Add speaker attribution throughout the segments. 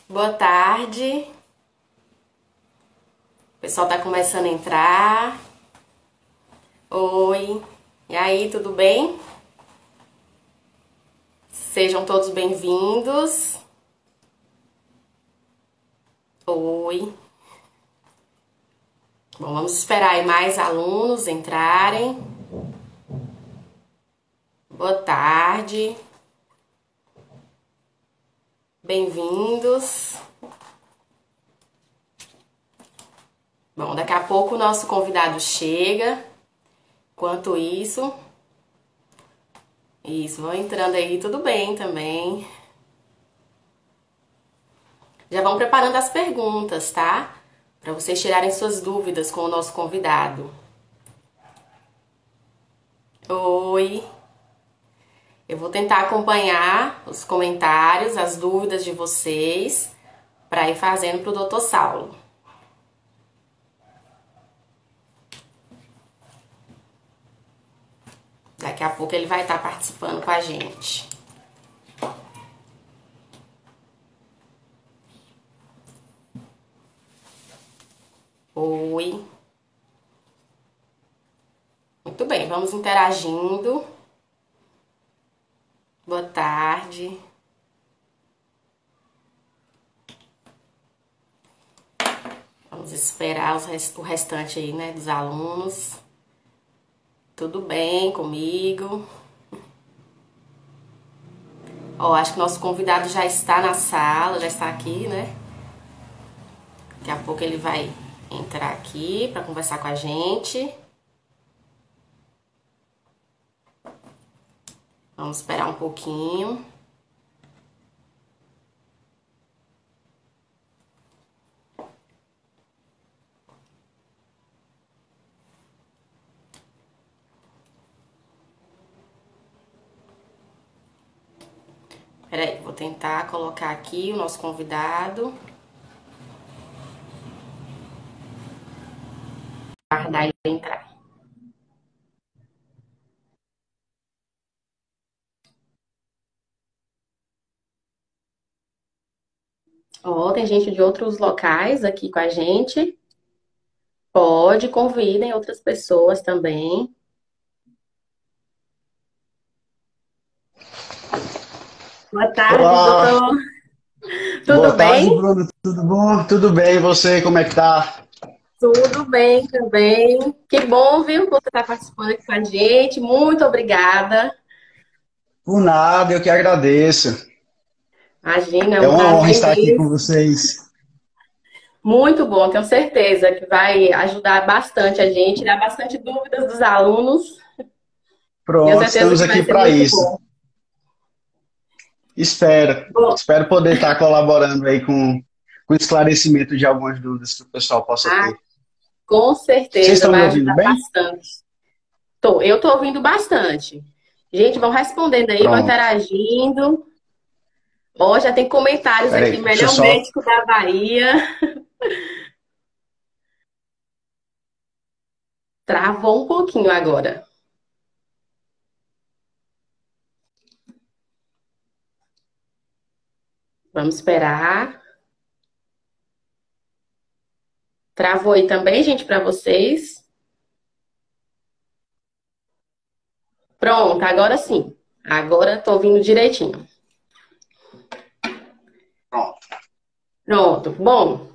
Speaker 1: Boa tarde. O pessoal tá começando a entrar. Oi. E aí, tudo bem? Sejam todos bem-vindos. Oi. Bom, vamos esperar aí mais alunos entrarem. Boa tarde. Bem-vindos. Bom, daqui a pouco o nosso convidado chega. Enquanto isso, vão entrando aí, tudo bem também. Já vão preparando as perguntas, tá? Para vocês tirarem suas dúvidas com o nosso convidado. Oi. Eu vou tentar acompanhar os comentários, as dúvidas de vocês, para ir fazendo para o Dr. Saulo. Daqui a pouco ele vai estar participando com a gente. Oi. Muito bem, vamos interagindo. Boa tarde. Vamos esperar o restante aí, né, dos alunos. Tudo bem comigo? Ó, acho que nosso convidado já está na sala, já está aqui, né? Daqui a pouco ele vai entrar aqui para conversar com a gente. Vamos esperar um pouquinho. Peraí, vou tentar colocar aqui o nosso convidado. Aguardar ele entrar. Ó, tem gente de outros locais aqui com a gente. Pode, convidem outras pessoas também. Boa tarde,
Speaker 2: Olá,
Speaker 1: doutor.
Speaker 2: boa
Speaker 1: Tudo
Speaker 2: tarde,
Speaker 1: bem?
Speaker 2: Bruno. Tudo bom? Tudo bem, e você, como é que tá?
Speaker 1: Tudo bem também. Que bom, viu, que você está participando aqui com a gente. Muito obrigada.
Speaker 2: Por nada, eu que agradeço.
Speaker 1: Imagina, é
Speaker 2: É
Speaker 1: um
Speaker 2: uma honra
Speaker 1: prazer
Speaker 2: estar aqui com
Speaker 1: imenso.
Speaker 2: vocês.
Speaker 1: Muito bom, tenho certeza que vai ajudar bastante a gente, tirar bastante dúvidas dos alunos. Tenho
Speaker 2: Pronto,
Speaker 1: certeza
Speaker 2: estamos
Speaker 1: que vai
Speaker 2: aqui
Speaker 1: ser
Speaker 2: para
Speaker 1: muito
Speaker 2: isso.
Speaker 1: bom.
Speaker 2: Espero.
Speaker 1: Bom,
Speaker 2: Espero poder estar colaborando aí com o esclarecimento de algumas dúvidas que o pessoal possa
Speaker 1: ah,
Speaker 2: ter.
Speaker 1: com
Speaker 2: Vocês
Speaker 1: certeza
Speaker 2: estão me
Speaker 1: vai
Speaker 2: ouvindo
Speaker 1: ajudar
Speaker 2: bem?
Speaker 1: bastante. Eu tô ouvindo bastante. Gente, vão respondendo aí, vão
Speaker 2: Pronto.
Speaker 1: interagindo. Ó, já tem comentários aqui,
Speaker 2: Peraí, deixa eu
Speaker 1: melhor
Speaker 2: só.
Speaker 1: médico da Bahia. Travou um pouquinho agora. Vamos esperar. Travou aí também, gente, para vocês. Pronto, agora sim. Agora tô ouvindo direitinho.
Speaker 2: Pronto.
Speaker 1: Pronto. Bom,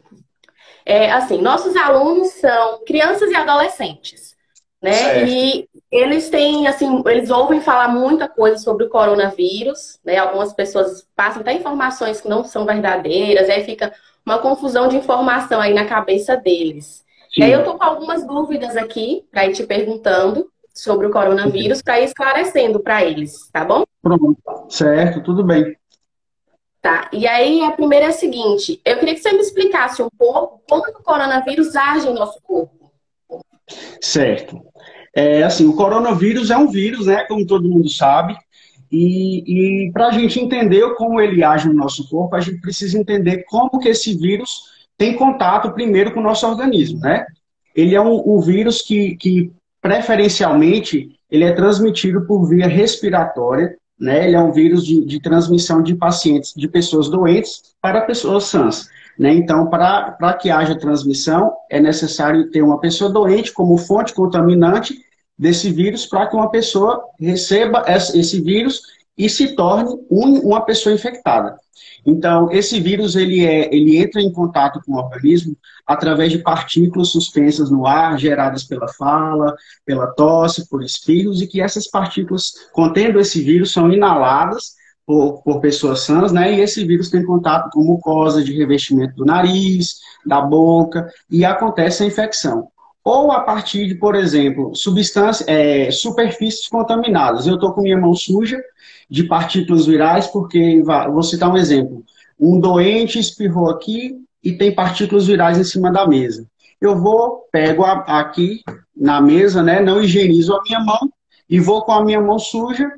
Speaker 1: assim, nossos alunos são crianças e adolescentes, né?
Speaker 2: Certo.
Speaker 1: E eles têm, assim, eles ouvem falar muita coisa sobre o coronavírus, né? Algumas pessoas passam até informações que não são verdadeiras, aí fica uma confusão de informação aí na cabeça deles. E aí eu
Speaker 2: Sim.
Speaker 1: tô com algumas dúvidas aqui para ir te perguntando sobre o coronavírus, para ir esclarecendo para eles, tá bom?
Speaker 2: Pronto. Certo, tudo bem.
Speaker 1: Tá. E aí a primeira é a seguinte, eu queria que você me explicasse um pouco como que o coronavírus age em nosso corpo.
Speaker 2: Certo. Assim, o coronavírus é um vírus, né, como todo mundo sabe, e para a gente entender como ele age no nosso corpo, a gente precisa entender como que esse vírus tem contato primeiro com o nosso organismo, né? Ele é um vírus que, preferencialmente, ele é transmitido por via respiratória, né? Ele é um vírus de transmissão de pacientes, de pessoas doentes para pessoas sãs. Né? Então, para que haja transmissão, é necessário ter uma pessoa doente como fonte contaminante desse vírus para que uma pessoa receba esse vírus e se torne uma pessoa infectada. Então, esse vírus ele entra em contato com o organismo através de partículas suspensas no ar, geradas pela fala, pela tosse, por espirros, e que essas partículas contendo esse vírus são inaladas por pessoas sãs, né? E esse vírus tem contato com mucosa de revestimento do nariz, da boca, e acontece a infecção. Ou a partir de, por exemplo, superfícies contaminadas. Eu estou com minha mão suja de partículas virais, porque, vou citar um exemplo. Um doente espirrou aqui e tem partículas virais em cima da mesa. Eu pego aqui na mesa, né? Não higienizo a minha mão e vou com a minha mão suja,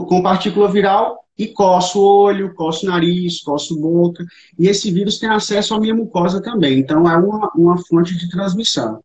Speaker 2: com partícula viral, e coço o olho, coço o nariz, coço a boca, e esse vírus tem acesso à minha mucosa também, então é uma fonte de transmissão.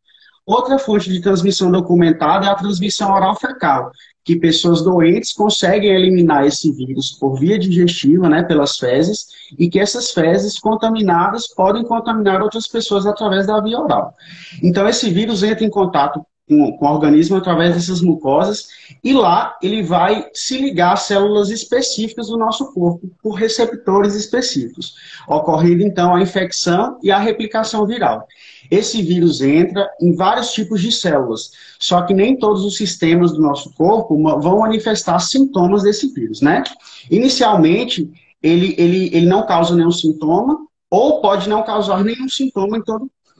Speaker 2: Outra fonte de transmissão documentada é a transmissão oral-fecal, que pessoas doentes conseguem eliminar esse vírus por via digestiva, né, pelas fezes, e que essas fezes contaminadas podem contaminar outras pessoas através da via oral. Então esse vírus entra em contato com o organismo através dessas mucosas, e lá ele vai se ligar a células específicas do nosso corpo, por receptores específicos, ocorrendo então a infecção e a replicação viral. Esse vírus entra em vários tipos de células, só que nem todos os sistemas do nosso corpo vão manifestar sintomas desse vírus, né? Inicialmente, ele não causa nenhum sintoma, ou pode não causar nenhum sintoma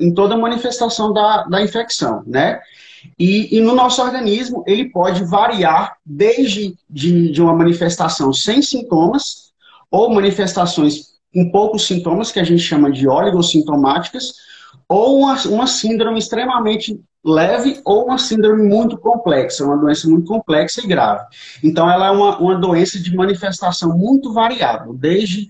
Speaker 2: em toda a manifestação da infecção, né? E no nosso organismo, ele pode variar desde de uma manifestação sem sintomas, ou manifestações com poucos sintomas, que a gente chama de oligossintomáticas, ou uma síndrome extremamente leve, ou uma síndrome muito complexa, uma doença muito complexa e grave. Então, ela é uma doença de manifestação muito variável, desde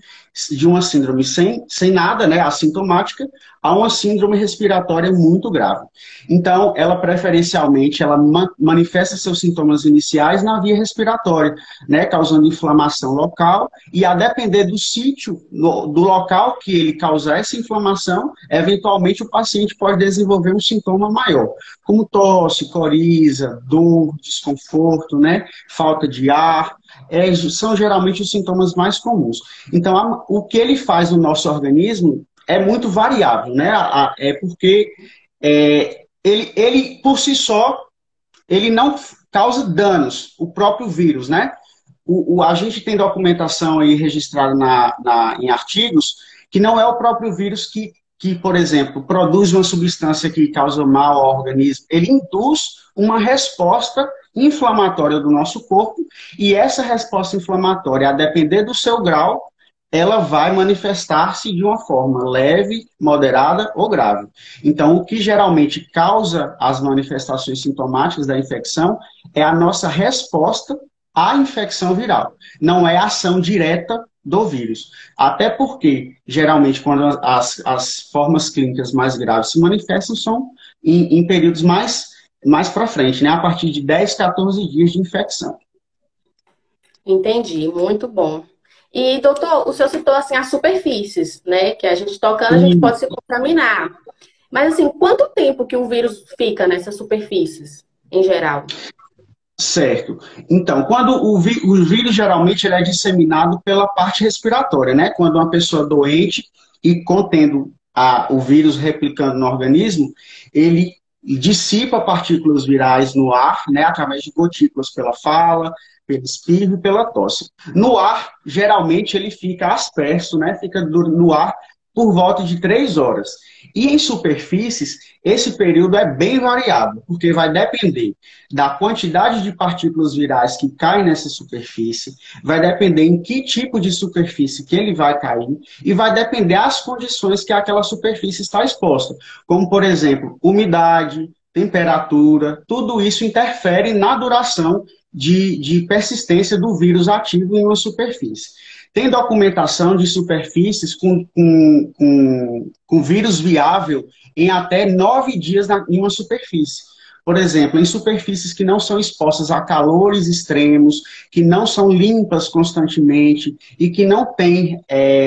Speaker 2: de uma síndrome sem nada, né, assintomática, a uma síndrome respiratória muito grave. Então, ela preferencialmente, ela manifesta seus sintomas iniciais na via respiratória, né, causando inflamação local, e a depender do sítio, do local que ele causar essa inflamação, eventualmente o paciente pode desenvolver um sintoma maior, como tosse, coriza, dor, desconforto, né, falta de ar, são geralmente os sintomas mais comuns. Então, o que ele faz no nosso organismo é muito variável, né? É porque ele, por si só, ele não causa danos, o próprio vírus, né? A gente tem documentação aí registrada em artigos que não é o próprio vírus que, por exemplo, produz uma substância que causa mal ao organismo. Ele induz uma resposta inflamatória do nosso corpo, e essa resposta inflamatória, a depender do seu grau, ela vai manifestar-se de uma forma leve, moderada ou grave. Então, o que geralmente causa as manifestações sintomáticas da infecção é a nossa resposta à infecção viral. Não é a ação direta do vírus. Até porque, geralmente, quando as formas clínicas mais graves se manifestam, são em períodos mais para frente, né? A partir de 10, 14 dias de infecção.
Speaker 1: Entendi, muito bom. E, doutor, o senhor citou assim, as superfícies, né? Que a gente tocando, a gente pode se contaminar. Mas, assim, quanto tempo que o vírus fica nessas superfícies, em geral?
Speaker 2: Certo. Então, quando o vírus geralmente ele é disseminado pela parte respiratória, né? Quando uma pessoa doente e contendo o vírus replicando no organismo, ele dissipa partículas virais no ar, né? Através de gotículas pela fala, pelo espirro e pela tosse. No ar, geralmente ele fica asperso, né? Fica no ar por volta de 3 horas. E em superfícies, esse período é bem variável, porque vai depender da quantidade de partículas virais que caem nessa superfície, vai depender em que tipo de superfície que ele vai cair, e vai depender das condições que aquela superfície está exposta, como, por exemplo, umidade, temperatura, tudo isso interfere na duração de persistência do vírus ativo em uma superfície. Tem documentação de superfícies com vírus viável em até 9 dias em uma superfície. Por exemplo, em superfícies que não são expostas a calores extremos, que não são limpas constantemente e que não têm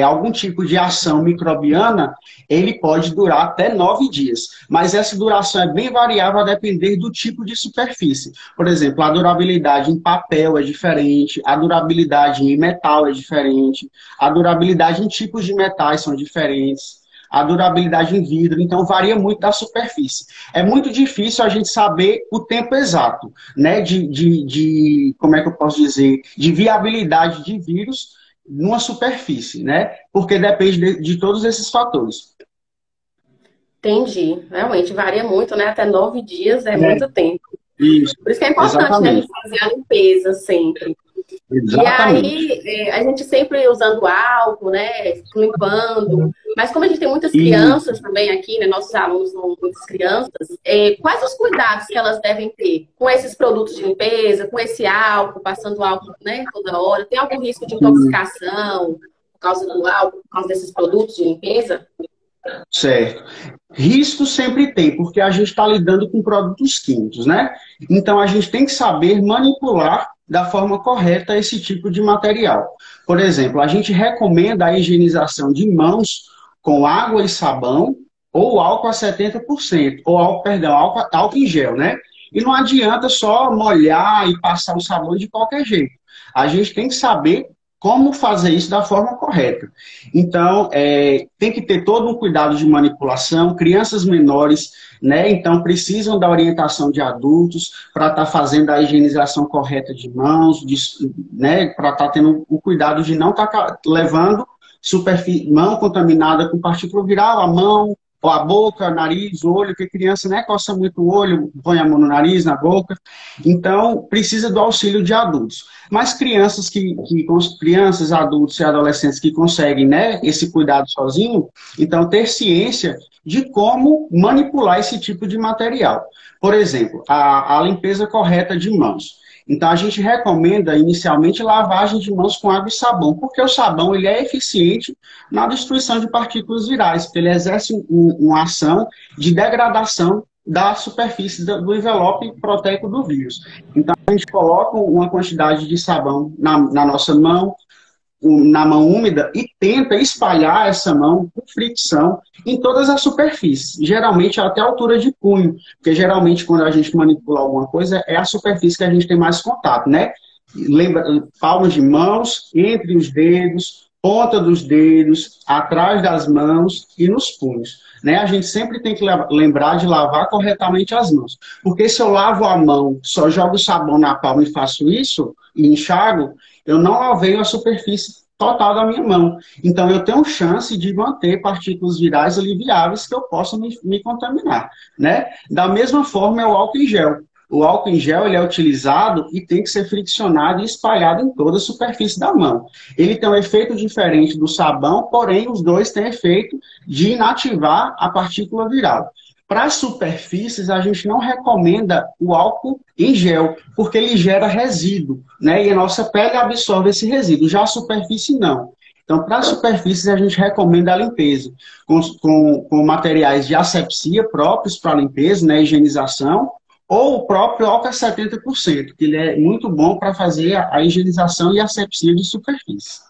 Speaker 2: algum tipo de ação microbiana, ele pode durar até 9 dias. Mas essa duração é bem variável a depender do tipo de superfície. Por exemplo, a durabilidade em papel é diferente, a durabilidade em metal é diferente, a durabilidade em tipos de metais são diferentes, a durabilidade em vidro, então varia muito da superfície. É muito difícil a gente saber o tempo exato, né, como é que eu posso dizer, de viabilidade de vírus numa superfície, né, porque depende de todos esses fatores.
Speaker 1: Entendi. Realmente varia muito, né? Até 9 dias é muito tempo.
Speaker 2: Isso,
Speaker 1: Por isso que é importante, né, a
Speaker 2: exatamente.
Speaker 1: gente fazer a limpeza sempre. E
Speaker 2: Exatamente.
Speaker 1: aí, a gente sempre usando álcool, né? Limpando. Mas como a gente tem muitas
Speaker 2: E
Speaker 1: crianças também aqui, né? Nossos alunos são muitas crianças, quais os cuidados que elas devem ter com esses produtos de limpeza, com esse álcool, passando álcool, né, toda hora? Tem algum risco de intoxicação por causa do álcool, por causa desses produtos de limpeza?
Speaker 2: certo. Risco sempre tem, porque a gente está lidando com produtos químicos, né? Então a gente tem que saber manipular da forma correta esse tipo de material. Por exemplo, a gente recomenda a higienização de mãos com água e sabão ou álcool a 70%, ou álcool, perdão, álcool em gel, né? E não adianta só molhar e passar o sabão de qualquer jeito. A gente tem que saber como fazer isso da forma correta. Então, tem que ter todo um cuidado de manipulação. Crianças menores, né, então precisam da orientação de adultos para estar fazendo a higienização correta de mãos, né, para estar tendo o cuidado de não estar levando mão contaminada com partícula viral, a mão, ou a boca, nariz, olho, porque criança, né, coça muito o olho, põe a mão no nariz, na boca. Então, precisa do auxílio de adultos. Mas crianças, adultos e adolescentes que conseguem, né, esse cuidado sozinho, então ter ciência de como manipular esse tipo de material. Por exemplo, a limpeza correta de mãos. Então, a gente recomenda inicialmente lavagem de mãos com água e sabão, porque o sabão ele é eficiente na destruição de partículas virais, porque ele exerce uma ação de degradação da superfície do envelope proteico do vírus. Então, a gente coloca uma quantidade de sabão na nossa mão, na mão úmida, e tenta espalhar essa mão com fricção em todas as superfícies, geralmente até a altura de punho, porque geralmente quando a gente manipula alguma coisa, é a superfície que a gente tem mais contato, né? Lembra, palmas de mãos, entre os dedos, ponta dos dedos, atrás das mãos e nos punhos. Né? A gente sempre tem que lembrar de lavar corretamente as mãos. Porque se eu lavo a mão, só jogo sabão na palma e faço isso, e enxago, eu não lavei a superfície total da minha mão. Então, eu tenho chance de manter partículas virais ali viáveis que eu possa me contaminar. Né? Da mesma forma, é o álcool em gel. O álcool em gel ele é utilizado e tem que ser friccionado e espalhado em toda a superfície da mão. Ele tem um efeito diferente do sabão, porém os dois têm efeito de inativar a partícula viral. Para as superfícies, a gente não recomenda o álcool em gel, porque ele gera resíduo, né? E a nossa pele absorve esse resíduo, já a superfície não. Então, para as superfícies, a gente recomenda a limpeza com materiais de asepsia próprios para limpeza, né? Higienização, ou o próprio álcool a 70%, que ele é muito bom para fazer a higienização e asepsia de superfície.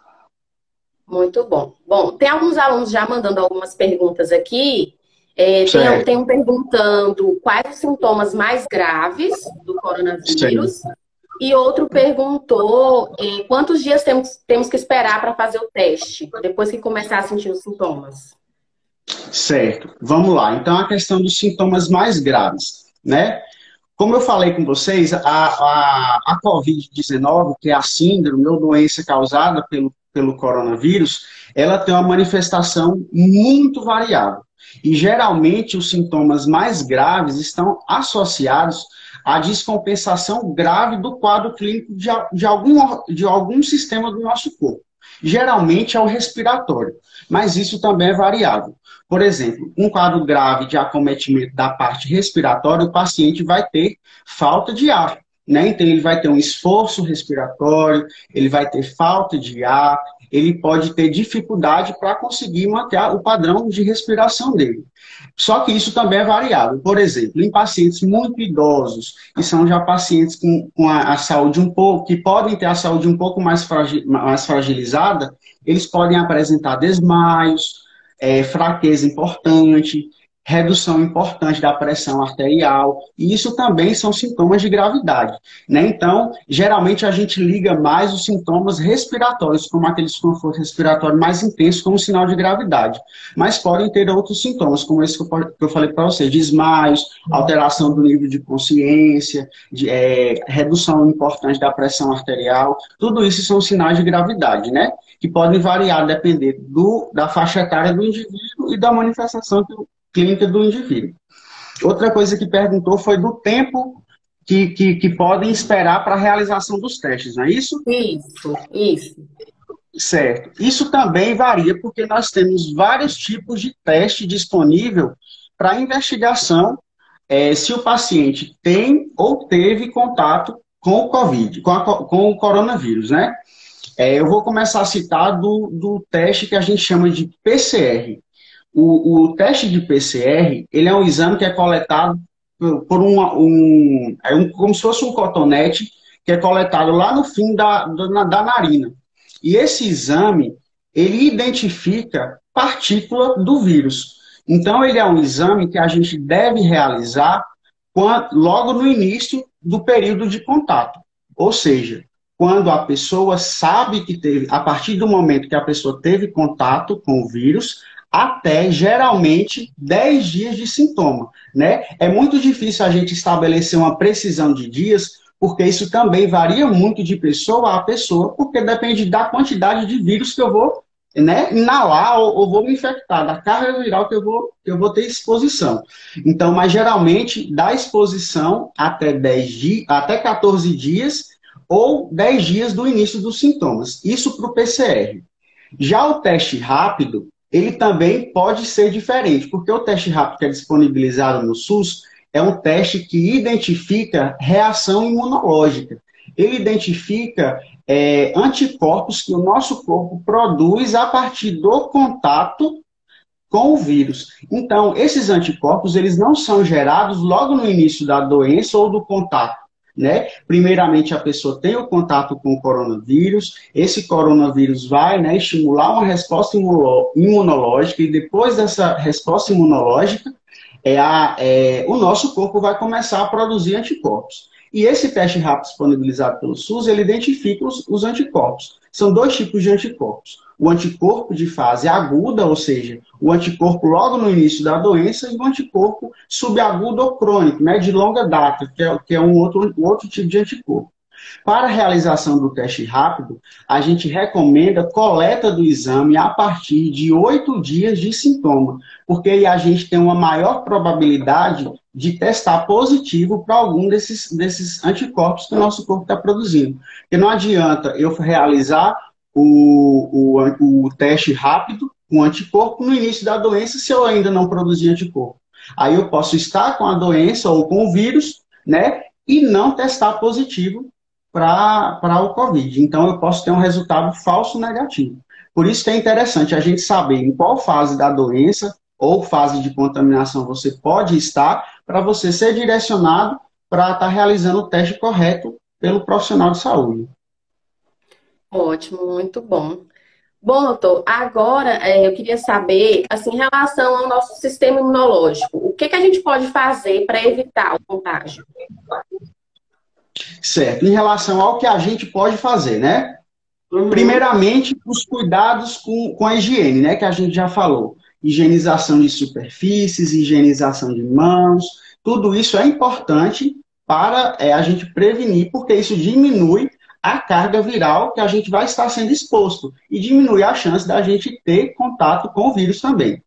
Speaker 1: Muito bom. Bom, tem alguns alunos já mandando algumas perguntas aqui. Tem um perguntando quais os sintomas mais graves do coronavírus.
Speaker 2: Certo.
Speaker 1: E outro perguntou quantos dias temos que esperar para fazer o teste, depois que começar a sentir os sintomas.
Speaker 2: Certo. Vamos lá. Então, a questão dos sintomas mais graves, né? Como eu falei com vocês, a Covid-19, que é a síndrome ou doença causada pelo coronavírus, ela tem uma manifestação muito variável. E, geralmente, os sintomas mais graves estão associados à descompensação grave do quadro clínico de algum sistema do nosso corpo. Geralmente é o respiratório, mas isso também é variável. Por exemplo, um quadro grave de acometimento da parte respiratória, o paciente vai ter falta de ar, né? Então ele vai ter um esforço respiratório, ele vai ter falta de ar, ele pode ter dificuldade para conseguir manter o padrão de respiração dele. Só que isso também é variável. Por exemplo, em pacientes muito idosos, que são já pacientes com a saúde um pouco, que podem ter a saúde um pouco mais fragilizada, eles podem apresentar desmaios, fraqueza importante, redução importante da pressão arterial, e isso também são sintomas de gravidade, né? Então, geralmente a gente liga mais os sintomas respiratórios, como aquele desconforto respiratório mais intenso, como sinal de gravidade. Mas podem ter outros sintomas, como esse que eu falei para você, desmaios, alteração do nível de consciência, redução importante da pressão arterial, tudo isso são sinais de gravidade, né? Que podem variar, depender da faixa etária do indivíduo e da manifestação clínica do indivíduo. Outra coisa que perguntou foi do tempo que podem esperar para a realização dos testes, não é isso?
Speaker 1: Isso.
Speaker 2: Certo. Isso também varia, porque nós temos vários tipos de teste disponível para investigação se o paciente tem ou teve contato com o COVID, com o coronavírus, né? Eu vou começar a citar do teste que a gente chama de PCR. O teste de PCR, ele é um exame que é coletado por como se fosse um cotonete, que é coletado lá no fim da narina. E esse exame, ele identifica partícula do vírus. Então, ele é um exame que a gente deve realizar logo no início do período de contato. Ou seja, quando a pessoa sabe que teve, a partir do momento que a pessoa teve contato com o vírus, até, geralmente, 10 dias de sintoma, né? É muito difícil a gente estabelecer uma precisão de dias, porque isso também varia muito de pessoa a pessoa, porque depende da quantidade de vírus que eu vou, né, inalar ou vou me infectar, da carga viral que eu vou ter exposição. Então, mas geralmente, da exposição até 10 dias, até 14 dias, ou 10 dias do início dos sintomas. Isso para o PCR. Já o teste rápido, ele também pode ser diferente, porque o teste rápido que é disponibilizado no SUS é um teste que identifica reação imunológica. Ele identifica anticorpos que o nosso corpo produz a partir do contato com o vírus. Então, esses anticorpos, eles não são gerados logo no início da doença ou do contato, né? Primeiramente, a pessoa tem o contato com o coronavírus, esse coronavírus vai, né, estimular uma resposta imunológica, e depois dessa resposta imunológica, o nosso corpo vai começar a produzir anticorpos. E esse teste rápido disponibilizado pelo SUS, ele identifica os anticorpos. São 2 tipos de anticorpos. O anticorpo de fase aguda, ou seja, o anticorpo logo no início da doença, e o anticorpo subagudo ou crônico, né, de longa data, que é um outro tipo de anticorpo. Para a realização do teste rápido, a gente recomenda coleta do exame a partir de 8 dias de sintoma, porque aí a gente tem uma maior probabilidade de testar positivo para algum desses anticorpos que o nosso corpo está produzindo. Porque não adianta eu realizar o teste rápido com anticorpo no início da doença se eu ainda não produzir anticorpo. Aí eu posso estar com a doença ou com o vírus, né, e não testar positivo para o COVID. Então, eu posso ter um resultado falso negativo. Por isso que é interessante a gente saber em qual fase da doença ou fase de contaminação você pode estar, para você ser direcionado para estar realizando o teste correto pelo profissional de saúde.
Speaker 1: Ótimo, muito bom. Bom, doutor, agora eu queria saber, assim, em relação ao nosso sistema imunológico, o que a gente pode fazer para evitar o contágio?
Speaker 2: Certo. Em relação ao que a gente pode fazer, né? Primeiramente, os cuidados com a higiene, né? Que a gente já falou. Higienização de superfícies, higienização de mãos, tudo isso é importante para a gente prevenir, porque isso diminui a carga viral que a gente vai estar sendo exposto e diminui a chance da gente ter contato com o vírus também.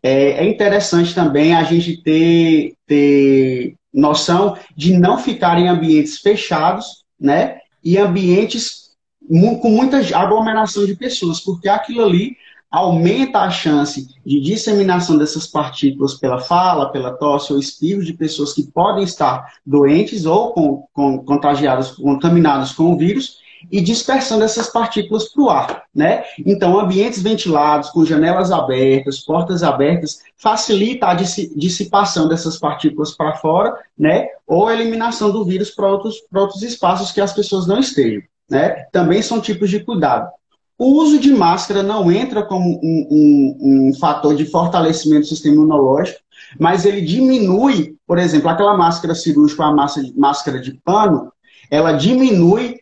Speaker 2: É interessante também a gente ter noção de não ficar em ambientes fechados, né? E ambientes com muita aglomeração de pessoas, porque aquilo ali aumenta a chance de disseminação dessas partículas pela fala, pela tosse ou espirro de pessoas que podem estar doentes ou contaminados com o vírus, e dispersando essas partículas para o ar, né? Então, ambientes ventilados, com janelas abertas, portas abertas, facilita a dissipação dessas partículas para fora, né? Ou a eliminação do vírus para outros espaços que as pessoas não estejam, né? Também são tipos de cuidado. O uso de máscara não entra como um fator de fortalecimento do sistema imunológico, mas ele diminui, por exemplo, aquela máscara cirúrgica, a máscara de pano, ela diminui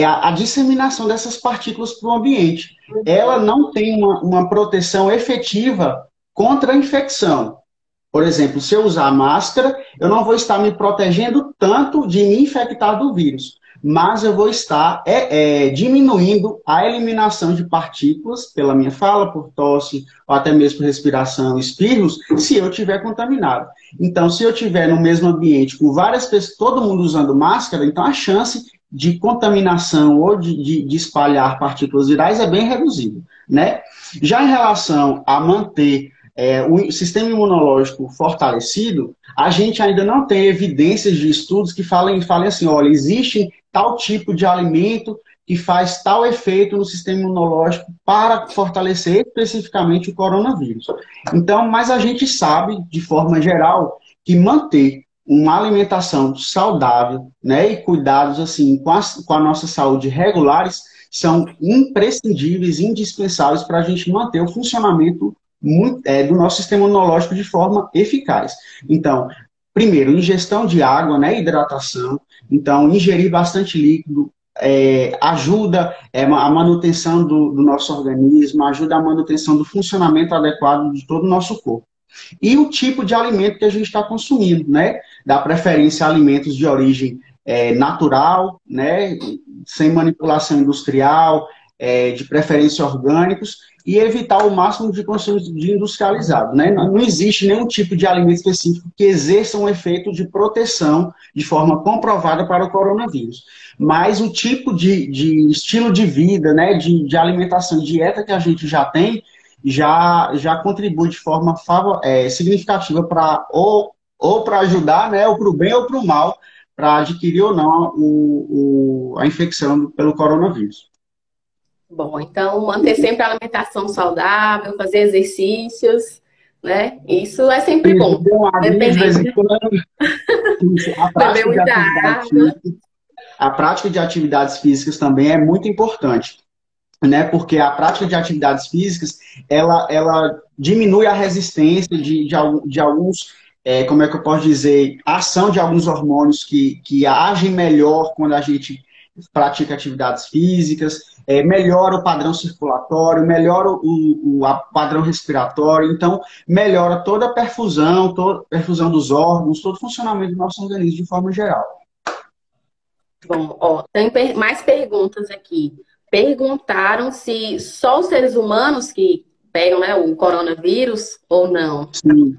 Speaker 2: a disseminação dessas partículas para o ambiente. Ela não tem uma proteção efetiva contra a infecção. Por exemplo, se eu usar a máscara, eu não vou estar me protegendo tanto de me infectar do vírus, mas eu vou estar diminuindo a eliminação de partículas pela minha fala, por tosse, ou até mesmo por respiração, espirros, se eu estiver contaminado. Então, se eu estiver no mesmo ambiente com várias pessoas, todo mundo usando máscara, então a chance de contaminação ou de espalhar partículas virais é bem reduzida, né? Já em relação a manter o sistema imunológico fortalecido, a gente ainda não tem evidências de estudos que falem assim, olha, existe tal tipo de alimento que faz tal efeito no sistema imunológico para fortalecer especificamente o coronavírus. Então, mas a gente sabe, de forma geral, que manter uma alimentação saudável, né, e cuidados assim com a nossa saúde regulares são imprescindíveis, indispensáveis para a gente manter o funcionamento do nosso sistema imunológico de forma eficaz. Então, primeiro, ingestão de água, né, hidratação. Então, ingerir bastante líquido ajuda a manutenção do nosso organismo, ajuda a manutenção do funcionamento adequado de todo o nosso corpo. E o tipo de alimento que a gente está consumindo, né? Dá preferência a alimentos de origem natural, né? Sem manipulação industrial, de preferência orgânicos, e evitar o máximo de consumo de industrializado, né? Não existe nenhum tipo de alimento específico que exerça um efeito de proteção de forma comprovada para o coronavírus. Mas o tipo de estilo de vida, né? De alimentação, dieta que a gente já tem, já contribui de forma significativa para ou para ajudar, né, ou para o bem ou para o mal, para adquirir ou não a infecção pelo coronavírus.
Speaker 1: Bom, então manter sempre a alimentação saudável, fazer exercícios, né? Isso é sempre bom.
Speaker 2: De vez em quando, a prática de atividades físicas também é muito importante, né? Porque a prática de atividades físicas, ela diminui a resistência de alguns, como é que eu posso dizer, a ação de alguns hormônios que agem melhor quando a gente pratica atividades físicas, melhora o padrão circulatório, melhora o padrão respiratório, então melhora toda a perfusão dos órgãos, todo o funcionamento do nosso organismo de forma geral.
Speaker 1: Bom, ó, tem mais perguntas aqui. Perguntaram se só os seres humanos que pegam, né, o coronavírus ou não.
Speaker 2: Sim.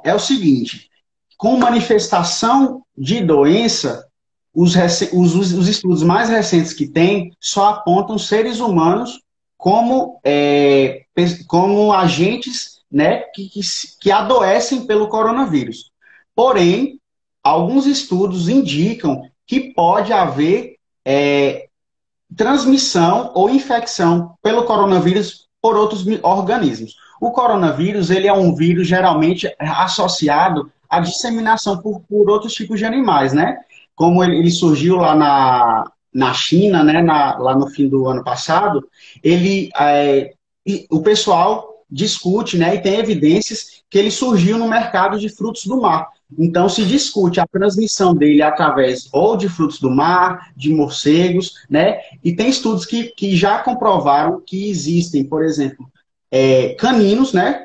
Speaker 2: É o seguinte, com manifestação de doença, os estudos mais recentes que tem só apontam seres humanos como agentes, né, que adoecem pelo coronavírus. Porém, alguns estudos indicam que pode haver transmissão ou infecção pelo coronavírus por outros organismos. O coronavírus, ele é um vírus geralmente associado à disseminação por outros tipos de animais, né? Como ele surgiu lá na China, né? Lá no fim do ano passado, o pessoal discute, né? E tem evidências que ele surgiu no mercado de frutos do mar. Então, se discute a transmissão dele através ou de frutos do mar, de morcegos, né? E tem estudos que já comprovaram que existem, por exemplo, caninos, né?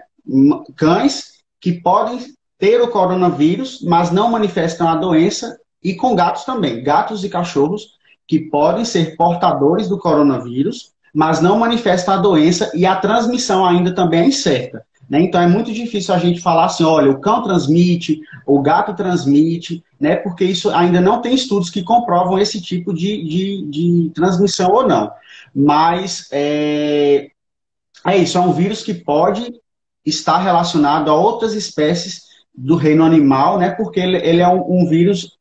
Speaker 2: Cães que podem ter o coronavírus, mas não manifestam a doença, e com gatos também, gatos e cachorros que podem ser portadores do coronavírus, mas não manifestam a doença e a transmissão ainda também é incerta. Né? Então é muito difícil a gente falar assim, olha, o cão transmite, o gato transmite, né? Porque isso ainda não tem estudos que comprovam esse tipo de transmissão ou não. Mas isso, é um vírus que pode estar relacionado a outras espécies do reino animal, né? Porque ele é um vírus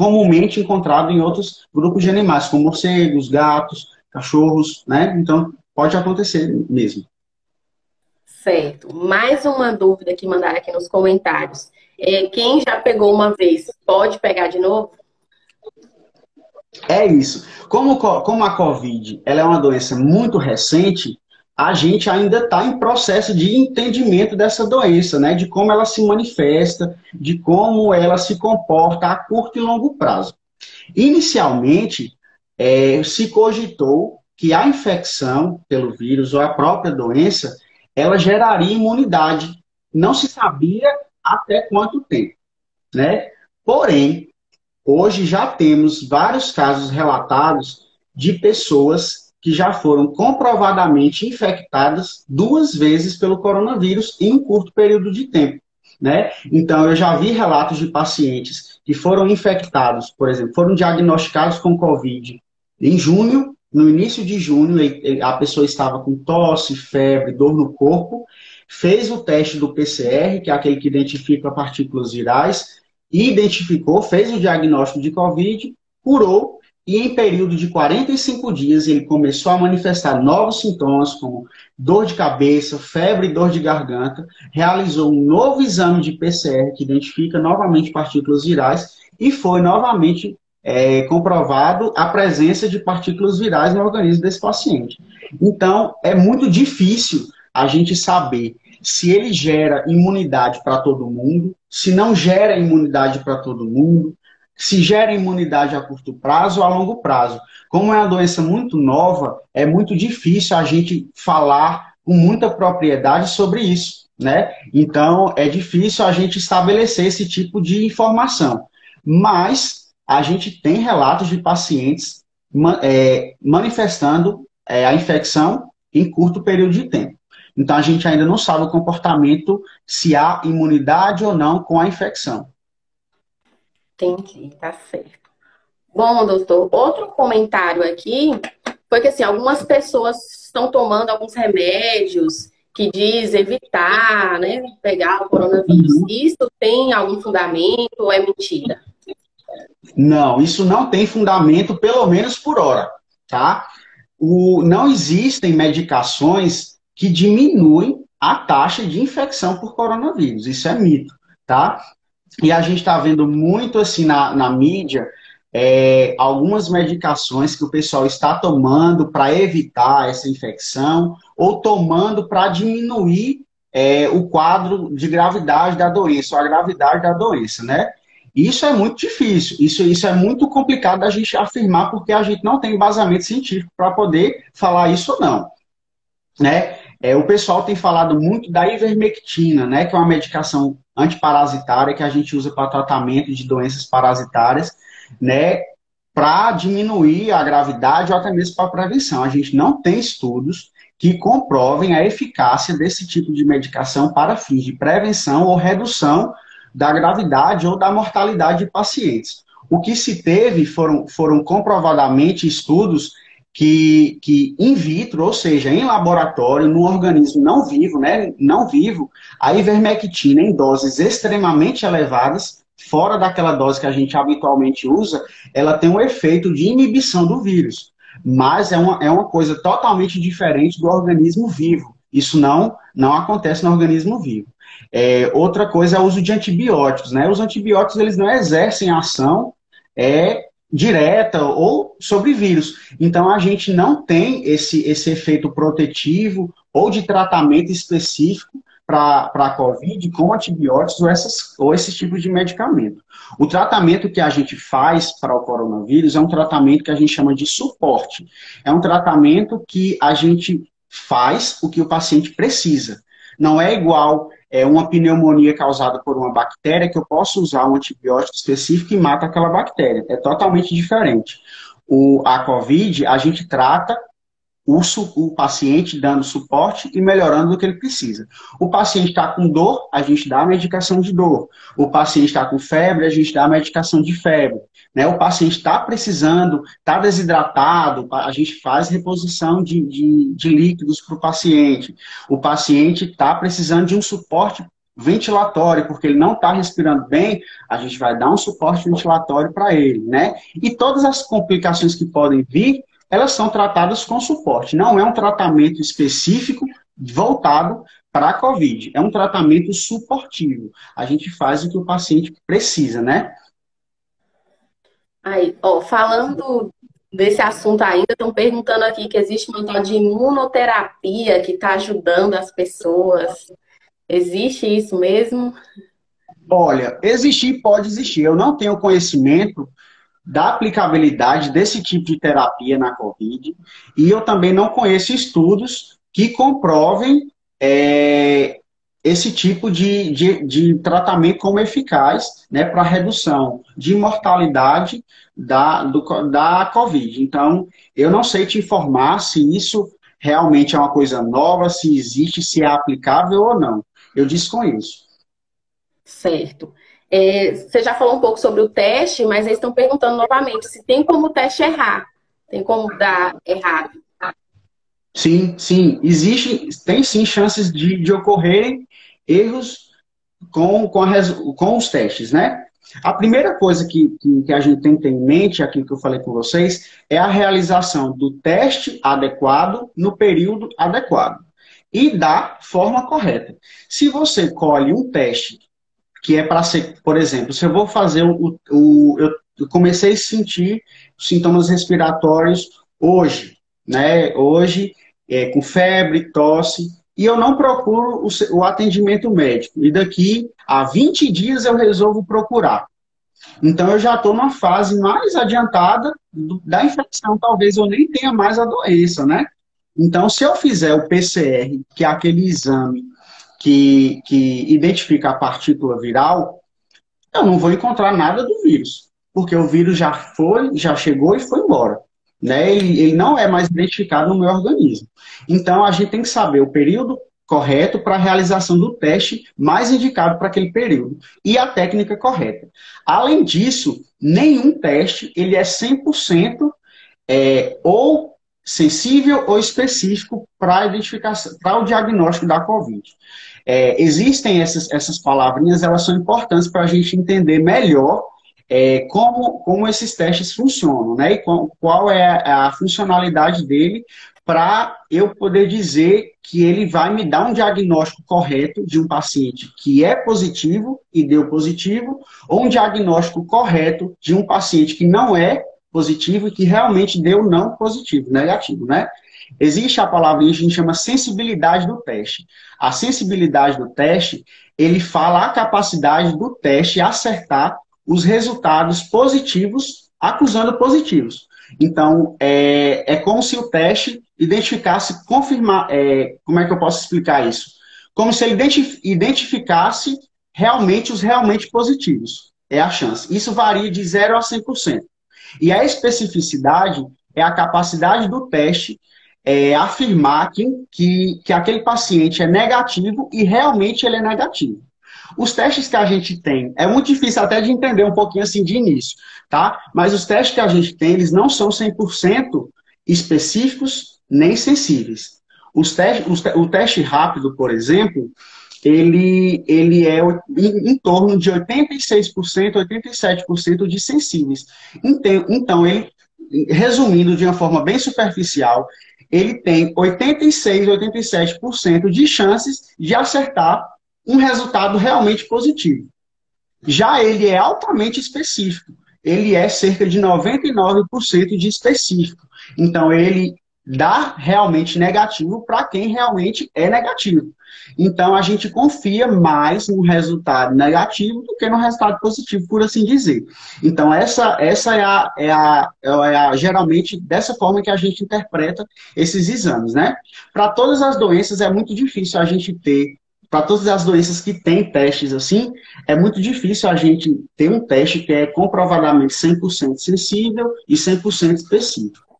Speaker 2: comumente encontrado em outros grupos de animais, como morcegos, gatos, cachorros, né? Então, pode acontecer mesmo.
Speaker 1: Certo. Mais uma dúvida que mandaram aqui nos comentários. Quem já pegou uma vez, pode pegar de novo?
Speaker 2: É isso. Como a Covid ela é uma doença muito recente, a gente ainda está em processo de entendimento dessa doença, né? De como ela se manifesta, de como ela se comporta a curto e longo prazo. Inicialmente, se cogitou que a infecção pelo vírus ou a própria doença, ela geraria imunidade. Não se sabia até quanto tempo, né? Porém, hoje já temos vários casos relatados de pessoas que já foram comprovadamente infectadas 2 vezes pelo coronavírus em um curto período de tempo, né? Então, eu já vi relatos de pacientes que foram infectados, por exemplo, foram diagnosticados com Covid em junho, no início de junho, a pessoa estava com tosse, febre, dor no corpo, fez o teste do PCR, que é aquele que identifica partículas virais, identificou, fez o diagnóstico de Covid, curou, e em período de 45 dias ele começou a manifestar novos sintomas, como dor de cabeça, febre e dor de garganta, realizou um novo exame de PCR, que identifica novamente partículas virais, e foi novamente comprovado a presença de partículas virais no organismo desse paciente. Então, é muito difícil a gente saber se ele gera imunidade para todo mundo, se não gera imunidade para todo mundo, se gera imunidade a curto prazo ou a longo prazo. Como é uma doença muito nova, é muito difícil a gente falar com muita propriedade sobre isso, né? Então, é difícil a gente estabelecer esse tipo de informação. Mas a gente tem relatos de pacientes manifestando a infecção em curto período de tempo. Então, a gente ainda não sabe o comportamento, se há imunidade ou não com a infecção.
Speaker 1: Entendi, tá certo. Bom, doutor, outro comentário aqui foi que assim, algumas pessoas estão tomando alguns remédios que diz evitar, né, pegar o coronavírus. Isso tem algum fundamento ou é mentira?
Speaker 2: Não, isso não tem fundamento, pelo menos por hora, tá? Não existem medicações que diminuem a taxa de infecção por coronavírus. Isso é mito, tá? E a gente está vendo muito assim na mídia algumas medicações que o pessoal está tomando para evitar essa infecção ou tomando para diminuir o quadro de gravidade da doença, ou a gravidade da doença, né? Isso é muito difícil, isso é muito complicado da gente afirmar, porque a gente não tem embasamento científico para poder falar isso ou não, né? O pessoal tem falado muito da ivermectina, né, que é uma medicação antiparasitária que a gente usa para tratamento de doenças parasitárias, né, para diminuir a gravidade ou até mesmo para prevenção. A gente não tem estudos que comprovem a eficácia desse tipo de medicação para fins de prevenção ou redução da gravidade ou da mortalidade de pacientes. O que se teve foram comprovadamente estudos que in vitro, ou seja, em laboratório, no organismo não vivo, né, não vivo, a ivermectina em doses extremamente elevadas, fora daquela dose que a gente habitualmente usa, ela tem um efeito de inibição do vírus. Mas é uma coisa totalmente diferente do organismo vivo. Isso não acontece no organismo vivo. Outra coisa é o uso de antibióticos, né? Os antibióticos eles não exercem ação direta ou sobre vírus. Então, a gente não tem esse efeito protetivo ou de tratamento específico para a COVID com antibióticos ou esses tipos de medicamento. O tratamento que a gente faz para o coronavírus é um tratamento que a gente chama de suporte. É um tratamento que a gente faz o que o paciente precisa. Não é igual uma pneumonia causada por uma bactéria que eu posso usar um antibiótico específico e mata aquela bactéria. É totalmente diferente. A COVID, a gente trata o paciente dando suporte e melhorando o que ele precisa. O paciente está com dor, a gente dá a medicação de dor. O paciente está com febre, a gente dá a medicação de febre. Né? O paciente está precisando, está desidratado, a gente faz reposição de líquidos para o paciente. O paciente está precisando de um suporte ventilatório, porque ele não está respirando bem, a gente vai dar um suporte ventilatório para ele, né? E todas as complicações que podem vir, elas são tratadas com suporte. Não é um tratamento específico voltado para a COVID. É um tratamento suportivo. A gente faz o que o paciente precisa, né?
Speaker 1: Aí, ó, falando desse assunto ainda, estão perguntando aqui que existe uma tal de imunoterapia que está ajudando as pessoas. Existe isso mesmo?
Speaker 2: Olha, existir pode existir. Eu não tenho conhecimento da aplicabilidade desse tipo de terapia na COVID e eu também não conheço estudos que comprovem esse tipo de tratamento como eficaz, né, para redução de mortalidade da COVID. Então, eu não sei te informar se isso realmente é uma coisa nova, se existe, se é aplicável ou não. Eu desconheço.
Speaker 1: Certo. Você já falou um pouco sobre o teste, mas eles estão perguntando novamente se tem como o teste errar. Tem como dar errado.
Speaker 2: Sim, sim, existe, tem sim chances de ocorrerem erros com os testes, né? A primeira coisa que a gente tem que ter em mente, aquilo que eu falei com vocês, é a realização do teste adequado no período adequado e da forma correta. Se você colhe um teste que é para ser, por exemplo, se eu vou fazer eu comecei a sentir sintomas respiratórios hoje, né? Hoje, com febre, tosse, e eu não procuro o atendimento médico. E daqui a 20 dias eu resolvo procurar. Então eu já estou numa fase mais adiantada da infecção, talvez eu nem tenha mais a doença, né? Então, se eu fizer o PCR, que é aquele exame que identifica a partícula viral, eu não vou encontrar nada do vírus, porque o vírus já foi, já chegou e foi embora. Né? Ele não é mais identificado no meu organismo. Então, a gente tem que saber o período correto para a realização do teste mais indicado para aquele período e a técnica correta. Além disso, nenhum teste ele é 100% ou sensível ou específico para a identificação, para o diagnóstico da COVID. Existem essas palavrinhas, elas são importantes para a gente entender melhor como esses testes funcionam, né? E qual é a funcionalidade dele para eu poder dizer que ele vai me dar um diagnóstico correto de um paciente que é positivo e deu positivo, ou um diagnóstico correto de um paciente que não é positivo e que realmente deu não positivo, negativo, né? Existe a palavrinha que a gente chama sensibilidade do teste. A sensibilidade do teste, ele fala a capacidade do teste acertar os resultados positivos acusando positivos. Então, é como se o teste identificasse, confirmar, como é que eu posso explicar isso? Como se ele identificasse realmente os realmente positivos. É a chance. Isso varia de 0 a 100%. E a especificidade é a capacidade do teste afirmar que aquele paciente é negativo e realmente ele é negativo. Os testes que a gente tem, é muito difícil até de entender um pouquinho assim de início, tá? Mas os testes que a gente tem, eles não são 100% específicos nem sensíveis. O teste rápido, por exemplo, ele é em torno de 86%, 87% de sensíveis. Então, ele, resumindo de uma forma bem superficial, ele tem 86, 87% de chances de acertar um resultado realmente positivo. Já ele é altamente específico. Ele é cerca de 99% de específico. Então, ele dá realmente negativo para quem realmente é negativo. Então, a gente confia mais no resultado negativo do que no resultado positivo, por assim dizer. Então, essa geralmente dessa forma que a gente interpreta esses exames, né? Para todas as doenças é muito difícil a gente ter, para todas as doenças que têm testes assim, é muito difícil a gente ter um teste que é comprovadamente 100% sensível e 100% específico.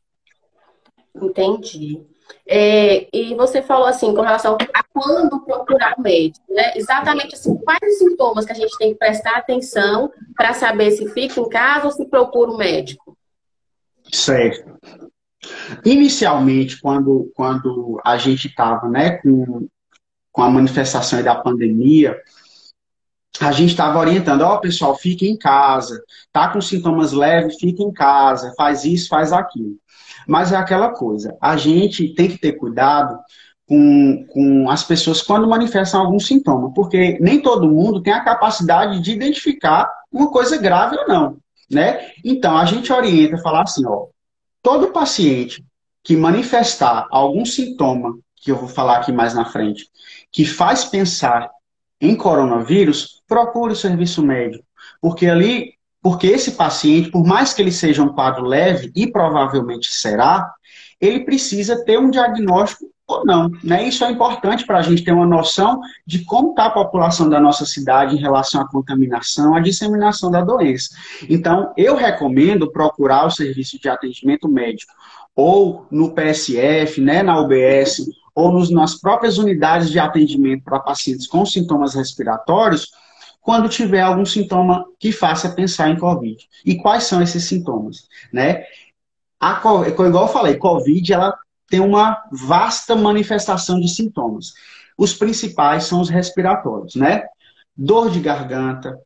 Speaker 1: Entendi. E você falou assim, com relação a quando procurar o médico, né? Exatamente assim, quais os sintomas que a gente tem que prestar atenção para saber se fica em casa ou se procura o médico?
Speaker 2: Certo. Inicialmente, quando a gente estava, né, com a manifestação da pandemia, a gente estava orientando, ó, pessoal, fique em casa, tá com sintomas leves, fique em casa, faz isso, faz aquilo. Mas é aquela coisa, a gente tem que ter cuidado com as pessoas quando manifestam algum sintoma, porque nem todo mundo tem a capacidade de identificar uma coisa grave ou não, né? Então, a gente orienta, falar assim, ó, todo paciente que manifestar algum sintoma, que eu vou falar aqui mais na frente, que faz pensar em coronavírus, procure o serviço médico. Porque esse paciente, por mais que ele seja um quadro leve, e provavelmente será, ele precisa ter um diagnóstico ou não. Né? Isso é importante para a gente ter uma noção de como está a população da nossa cidade em relação à contaminação, à disseminação da doença. Então, eu recomendo procurar o serviço de atendimento médico, ou no PSF, né, na UBS, ou nas próprias unidades de atendimento para pacientes com sintomas respiratórios, quando tiver algum sintoma que faça pensar em Covid. E quais são esses sintomas? Né? Igual eu falei, Covid ela tem uma vasta manifestação de sintomas. Os principais são os respiratórios, né? Dor de garganta,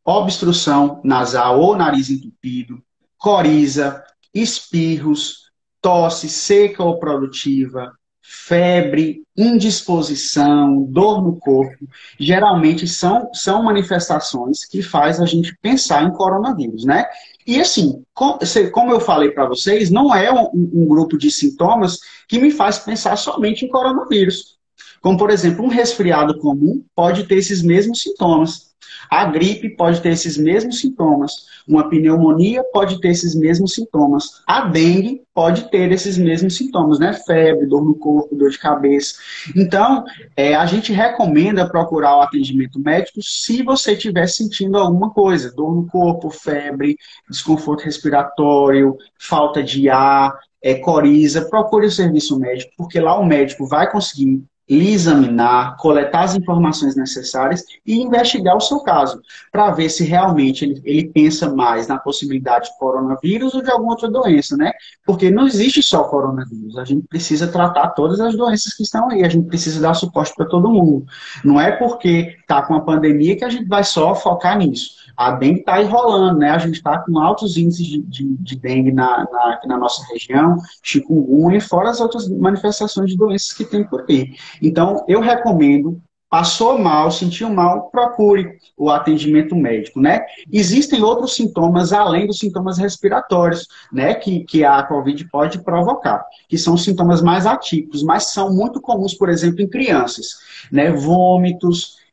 Speaker 2: obstrução nasal ou nariz entupido, coriza, espirros, tosse seca ou produtiva, febre, indisposição, dor no corpo, geralmente são manifestações que faz a gente pensar em coronavírus, né? E assim, como eu falei para vocês, não é um grupo de sintomas que me faz pensar somente em coronavírus. Como, por exemplo, um resfriado comum pode ter esses mesmos sintomas. A gripe pode ter esses mesmos sintomas. Uma pneumonia pode ter esses mesmos sintomas. A dengue pode ter esses mesmos sintomas, né? Febre, dor no corpo, dor de cabeça. Então, a gente recomenda procurar o atendimento médico se você estiver sentindo alguma coisa. Dor no corpo, febre, desconforto respiratório, falta de ar, coriza. Procure o serviço médico, porque lá o médico vai conseguir lhe examinar, coletar as informações necessárias e investigar o seu caso, para ver se realmente ele pensa mais na possibilidade de coronavírus ou de alguma outra doença, né? Porque não existe só coronavírus, a gente precisa tratar todas as doenças que estão aí, a gente precisa dar suporte para todo mundo. Não é porque está com a pandemia que a gente vai só focar nisso. A dengue está aí rolando, né? A gente está com altos índices de dengue aqui na nossa região, chikungunya, fora as outras manifestações de doenças que tem por aí. Então, eu recomendo, passou mal, sentiu mal, procure o atendimento médico, né? Existem outros sintomas, além dos sintomas respiratórios, né, que a Covid pode provocar, que são sintomas mais atípicos, mas são muito comuns, por exemplo, em crianças, né? Vômitos,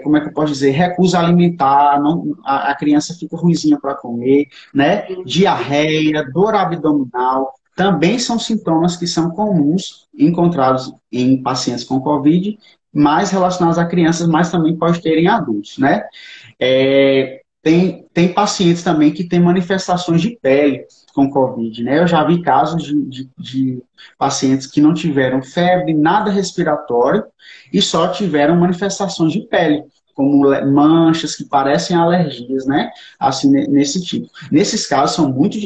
Speaker 2: como é que eu posso dizer, recusa alimentar, a criança fica ruinzinha para comer, né? Diarreia, dor abdominal, também são sintomas que são comuns encontrados em pacientes com Covid, mais relacionados a crianças, mas também pode ter em adultos, né? Tem pacientes também que têm manifestações de pele com Covid, né? Eu já vi casos de pacientes que não tiveram febre, nada respiratório, e só tiveram manifestações de pele, como manchas que parecem alergias, né? Assim, nesse tipo. Nesses casos,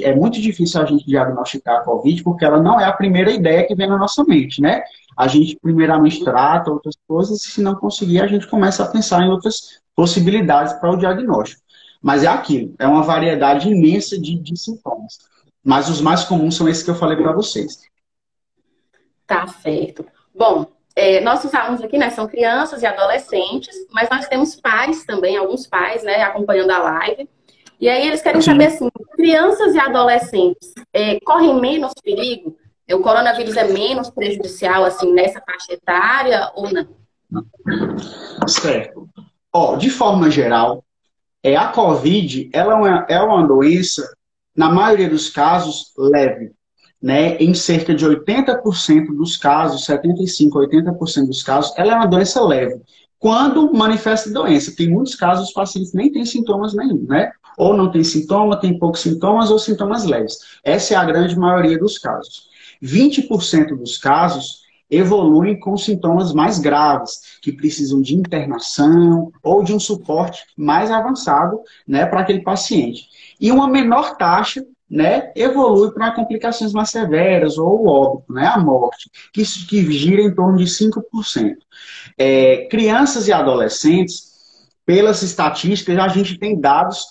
Speaker 2: é muito difícil a gente diagnosticar a Covid, porque ela não é a primeira ideia que vem na nossa mente, né? A gente, primeiramente, trata outras coisas, e se não conseguir, a gente começa a pensar em outras possibilidades para o diagnóstico. Mas é aquilo, é uma variedade imensa de sintomas. Mas os mais comuns são esses que eu falei para vocês.
Speaker 1: Tá certo. Bom, nossos alunos aqui, né, são crianças e adolescentes, mas nós temos pais também, alguns pais, né, acompanhando a live. E aí eles querem saber, assim, crianças e adolescentes correm menos perigo? O coronavírus é menos prejudicial, assim, nessa faixa etária ou não?
Speaker 2: Certo. De forma geral, a COVID, ela é uma doença, na maioria dos casos, leve. Né? Em cerca de 80% dos casos, 75%, 80% dos casos, ela é uma doença leve. Quando manifesta doença, tem muitos casos os pacientes nem têm sintomas nenhum, né? Ou não tem sintoma, tem poucos sintomas ou sintomas leves. Essa é a grande maioria dos casos. 20% dos casos evoluem com sintomas mais graves, que precisam de internação ou de um suporte mais avançado, né, para aquele paciente. E uma menor taxa né, evolui para complicações mais severas ou o óbito, né, a morte, que gira em torno de 5%. Crianças e adolescentes, pelas estatísticas, a gente tem dados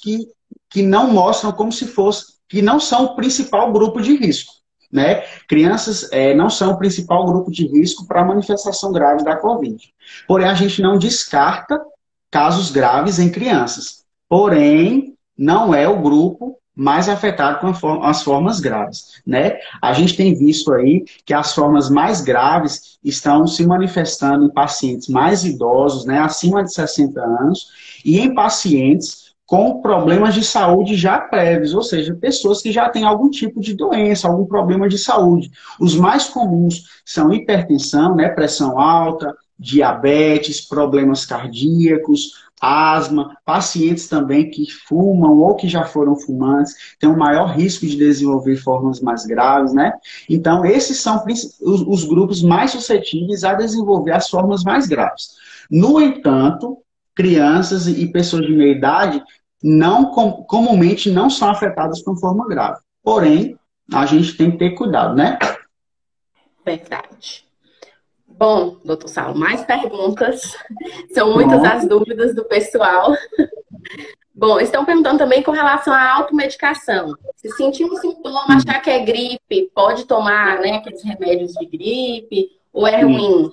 Speaker 2: que não mostram como se fosse, que não são o principal grupo de risco. Né? Crianças não são o principal grupo de risco para a manifestação grave da Covid. Porém, a gente não descarta casos graves em crianças. Porém, não é o grupo mais afetado com as formas graves, né? A gente tem visto aí que as formas mais graves estão se manifestando em pacientes mais idosos, né, acima de 60 anos, e em pacientes com problemas de saúde já prévios, ou seja, pessoas que já têm algum tipo de doença, algum problema de saúde. Os mais comuns são hipertensão, né, pressão alta, diabetes, problemas cardíacos, asma, pacientes também que fumam ou que já foram fumantes, têm um maior risco de desenvolver formas mais graves, né? Então, esses são os grupos mais suscetíveis a desenvolver as formas mais graves. No entanto, crianças e pessoas de meia idade comumente não são afetadas com forma grave. Porém, a gente tem que ter cuidado, né?
Speaker 1: Verdade. Bom, doutor Saulo, mais perguntas. São muitas
Speaker 2: Pronto.
Speaker 1: as dúvidas do pessoal. Bom, estão perguntando também com relação à automedicação. Se sentir um sintoma, achar que é gripe, pode tomar, né, aqueles remédios de gripe, ou é ruim?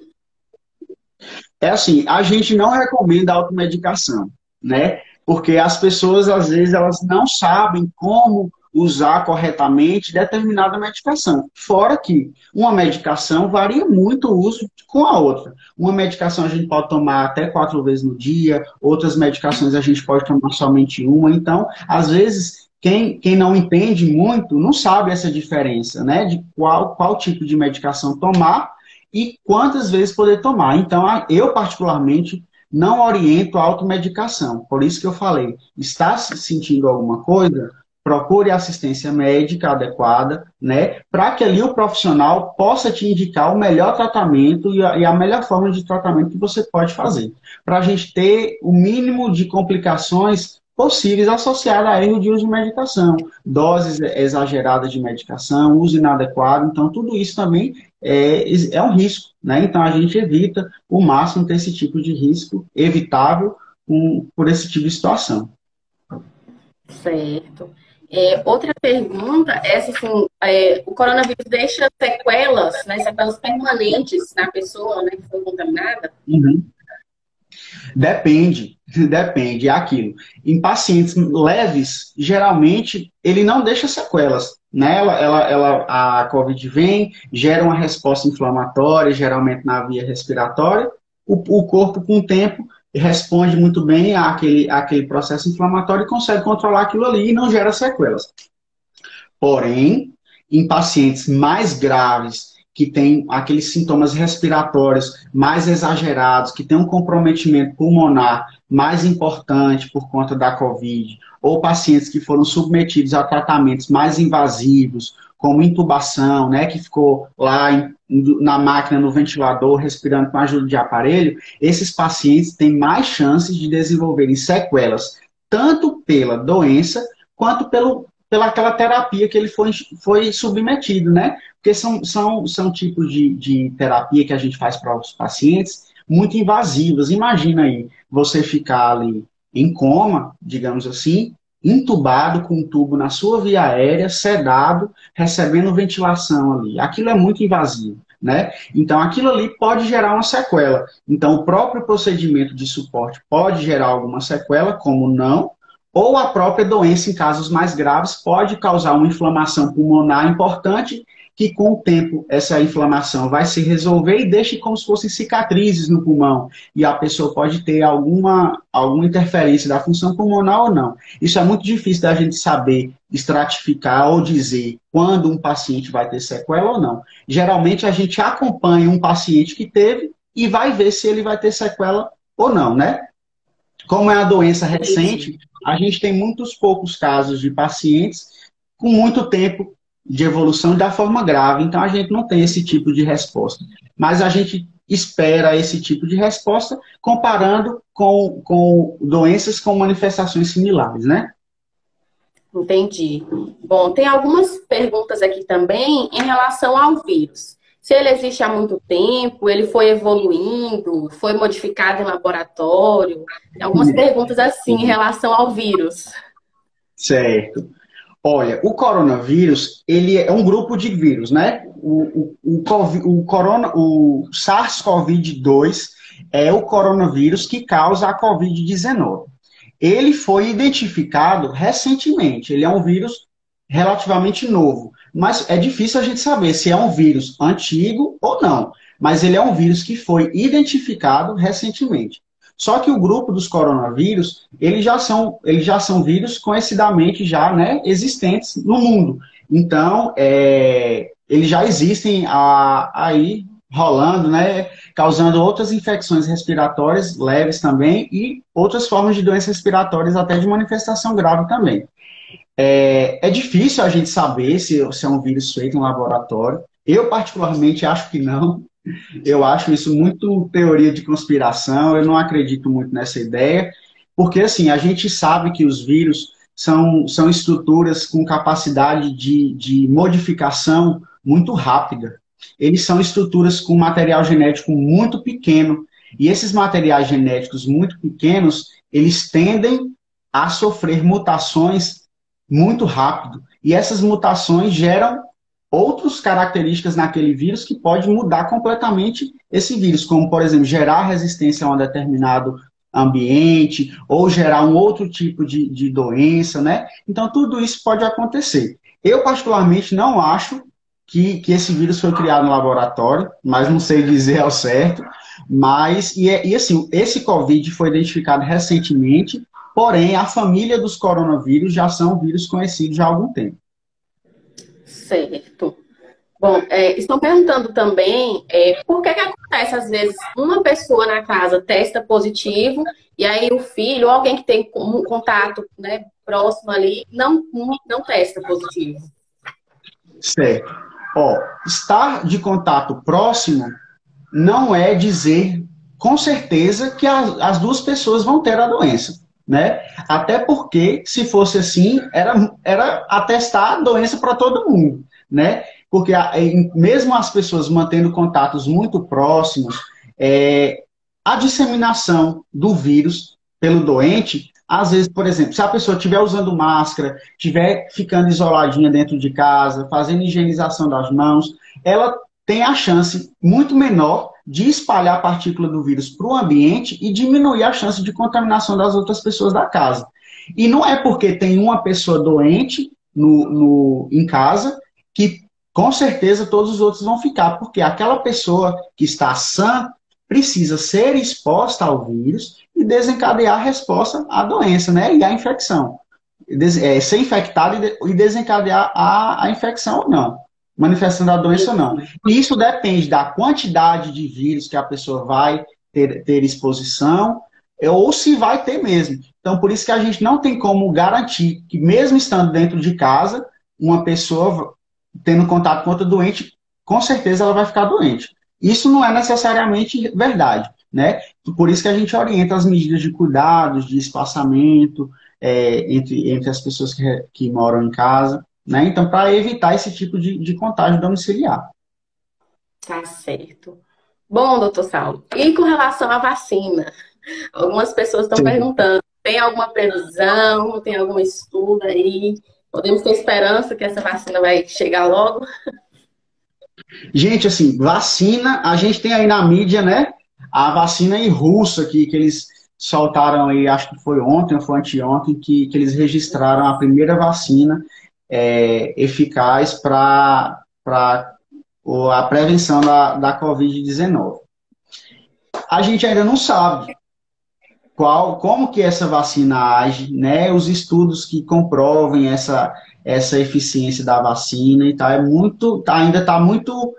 Speaker 2: É assim, a gente não recomenda automedicação, né? Porque as pessoas, às vezes, elas não sabem como usar corretamente determinada medicação. Fora que uma medicação varia muito o uso com a outra. Uma medicação a gente pode tomar até 4 vezes no dia, outras medicações a gente pode tomar somente uma. Então, às vezes, quem não entende muito não sabe essa diferença, né? De qual tipo de medicação tomar e quantas vezes poder tomar. Então, eu particularmente não oriento a automedicação. Por isso que eu falei, está se sentindo alguma coisa, procure assistência médica adequada, né, para que ali o profissional possa te indicar o melhor tratamento e a melhor forma de tratamento que você pode fazer, para a gente ter o mínimo de complicações possíveis associadas a erro de uso de medicação, doses exageradas de medicação, uso inadequado, então tudo isso também é um risco, né? Então a gente evita o máximo ter esse tipo de risco evitável por esse tipo de situação.
Speaker 1: Certo. Outra pergunta, essa assim, o coronavírus deixa sequelas, né, sequelas permanentes na pessoa, né, que foi contaminada?
Speaker 2: Uhum. Depende, é aquilo. Em pacientes leves, geralmente, ele não deixa sequelas, né? A COVID vem, gera uma resposta inflamatória, geralmente na via respiratória, o corpo, com o tempo, responde muito bem àquele processo inflamatório e consegue controlar aquilo ali e não gera sequelas. Porém, em pacientes mais graves, que têm aqueles sintomas respiratórios mais exagerados, que têm um comprometimento pulmonar mais importante por conta da COVID, ou pacientes que foram submetidos a tratamentos mais invasivos, como intubação, né, que ficou lá na máquina, no ventilador, respirando com a ajuda de aparelho, esses pacientes têm mais chances de desenvolverem sequelas, tanto pela doença, quanto pela aquela terapia que ele foi submetido, né? Porque são tipos de terapia que a gente faz para os pacientes muito invasivas. Imagina aí, você ficar ali em coma, digamos assim, entubado com um tubo na sua via aérea, sedado, recebendo ventilação ali. Aquilo é muito invasivo, né? Então, aquilo ali pode gerar uma sequela. Então, o próprio procedimento de suporte pode gerar alguma sequela, como não, ou a própria doença, em casos mais graves, pode causar uma inflamação pulmonar importante, que com o tempo essa inflamação vai se resolver e deixa como se fossem cicatrizes no pulmão. E a pessoa pode ter alguma interferência da função pulmonar ou não. Isso é muito difícil da gente saber estratificar ou dizer quando um paciente vai ter sequela ou não. Geralmente a gente acompanha um paciente que teve e vai ver se ele vai ter sequela ou não, né? Como é a doença recente, a gente tem muitos poucos casos de pacientes com muito tempo de evolução da forma grave, então a gente não tem esse tipo de resposta. Mas a gente espera esse tipo de resposta comparando com doenças com manifestações similares, né?
Speaker 1: Entendi. Bom, tem algumas perguntas aqui também em relação ao vírus. Se ele existe há muito tempo, ele foi evoluindo, foi modificado em laboratório. Tem algumas perguntas assim em relação ao vírus.
Speaker 2: Certo. Olha, o coronavírus, ele é um grupo de vírus, né? O SARS-CoV-2 é o coronavírus que causa a Covid-19. Ele foi identificado recentemente, ele é um vírus relativamente novo, mas é difícil a gente saber se é um vírus antigo ou não, mas ele é um vírus que foi identificado recentemente. Só que o grupo dos coronavírus, eles já são vírus conhecidamente já, né, existentes no mundo. Então, eles já existem aí rolando, né, causando outras infecções respiratórias leves também e outras formas de doenças respiratórias até de manifestação grave também. É difícil a gente saber se é um vírus feito em laboratório. Eu, particularmente, acho que não. Eu acho isso muito teoria de conspiração, eu não acredito muito nessa ideia, porque assim, a gente sabe que os vírus são estruturas com capacidade de modificação muito rápida. Eles são estruturas com material genético muito pequeno, e esses materiais genéticos muito pequenos, eles tendem a sofrer mutações muito rápido, e essas mutações geram outras características naquele vírus que pode mudar completamente esse vírus, como, por exemplo, gerar resistência a um determinado ambiente ou gerar um outro tipo de doença, né? Então, tudo isso pode acontecer. Eu, particularmente, não acho que esse vírus foi criado no laboratório, mas não sei dizer ao certo. Mas, assim, esse Covid foi identificado recentemente, porém, a família dos coronavírus já são vírus conhecidos há algum tempo.
Speaker 1: Certo. Bom, estão perguntando também por que acontece, às vezes, uma pessoa na casa testa positivo e aí o filho ou alguém que tem um contato, né, próximo ali não testa positivo.
Speaker 2: Certo. Ó, estar de contato próximo não é dizer com certeza que as duas pessoas vão ter a doença, né? Até porque, se fosse assim, era atestar a doença para todo mundo, né? Porque mesmo as pessoas mantendo contatos muito próximos, a disseminação do vírus pelo doente, às vezes, por exemplo, se a pessoa estiver usando máscara, estiver ficando isoladinha dentro de casa, fazendo higienização das mãos, ela tem a chance muito menor de espalhar a partícula do vírus para o ambiente e diminuir a chance de contaminação das outras pessoas da casa. E não é porque tem uma pessoa doente em casa que com certeza todos os outros vão ficar, porque aquela pessoa que está sã precisa ser exposta ao vírus e desencadear a resposta à doença, né? E à infecção. Ser infectado e desencadear a infecção ou não. Manifestação da doença ou não. E isso depende da quantidade de vírus que a pessoa vai ter exposição ou se vai ter mesmo. Então, por isso que a gente não tem como garantir que, mesmo estando dentro de casa, uma pessoa tendo contato com outra doente, com certeza ela vai ficar doente. Isso não é necessariamente verdade, né? Por isso que a gente orienta as medidas de cuidados, de espaçamento entre as pessoas que moram em casa, né? Então, para evitar esse tipo de contágio domiciliar.
Speaker 1: Tá certo. Bom, doutor Saulo, e com relação à vacina? Algumas pessoas estão
Speaker 2: Sim.
Speaker 1: perguntando, tem alguma previsão, tem algum estudo aí? Podemos ter esperança que essa vacina vai chegar logo?
Speaker 2: Gente, assim, vacina, a gente tem aí na mídia, né? A vacina aí russa que eles soltaram aí, acho que foi ontem ou foi anteontem, que eles registraram a primeira vacina eficaz para a prevenção da Covid-19. A gente ainda não sabe como que essa vacina age, né? Os estudos que comprovem essa eficiência da vacina e tal, ainda está muito,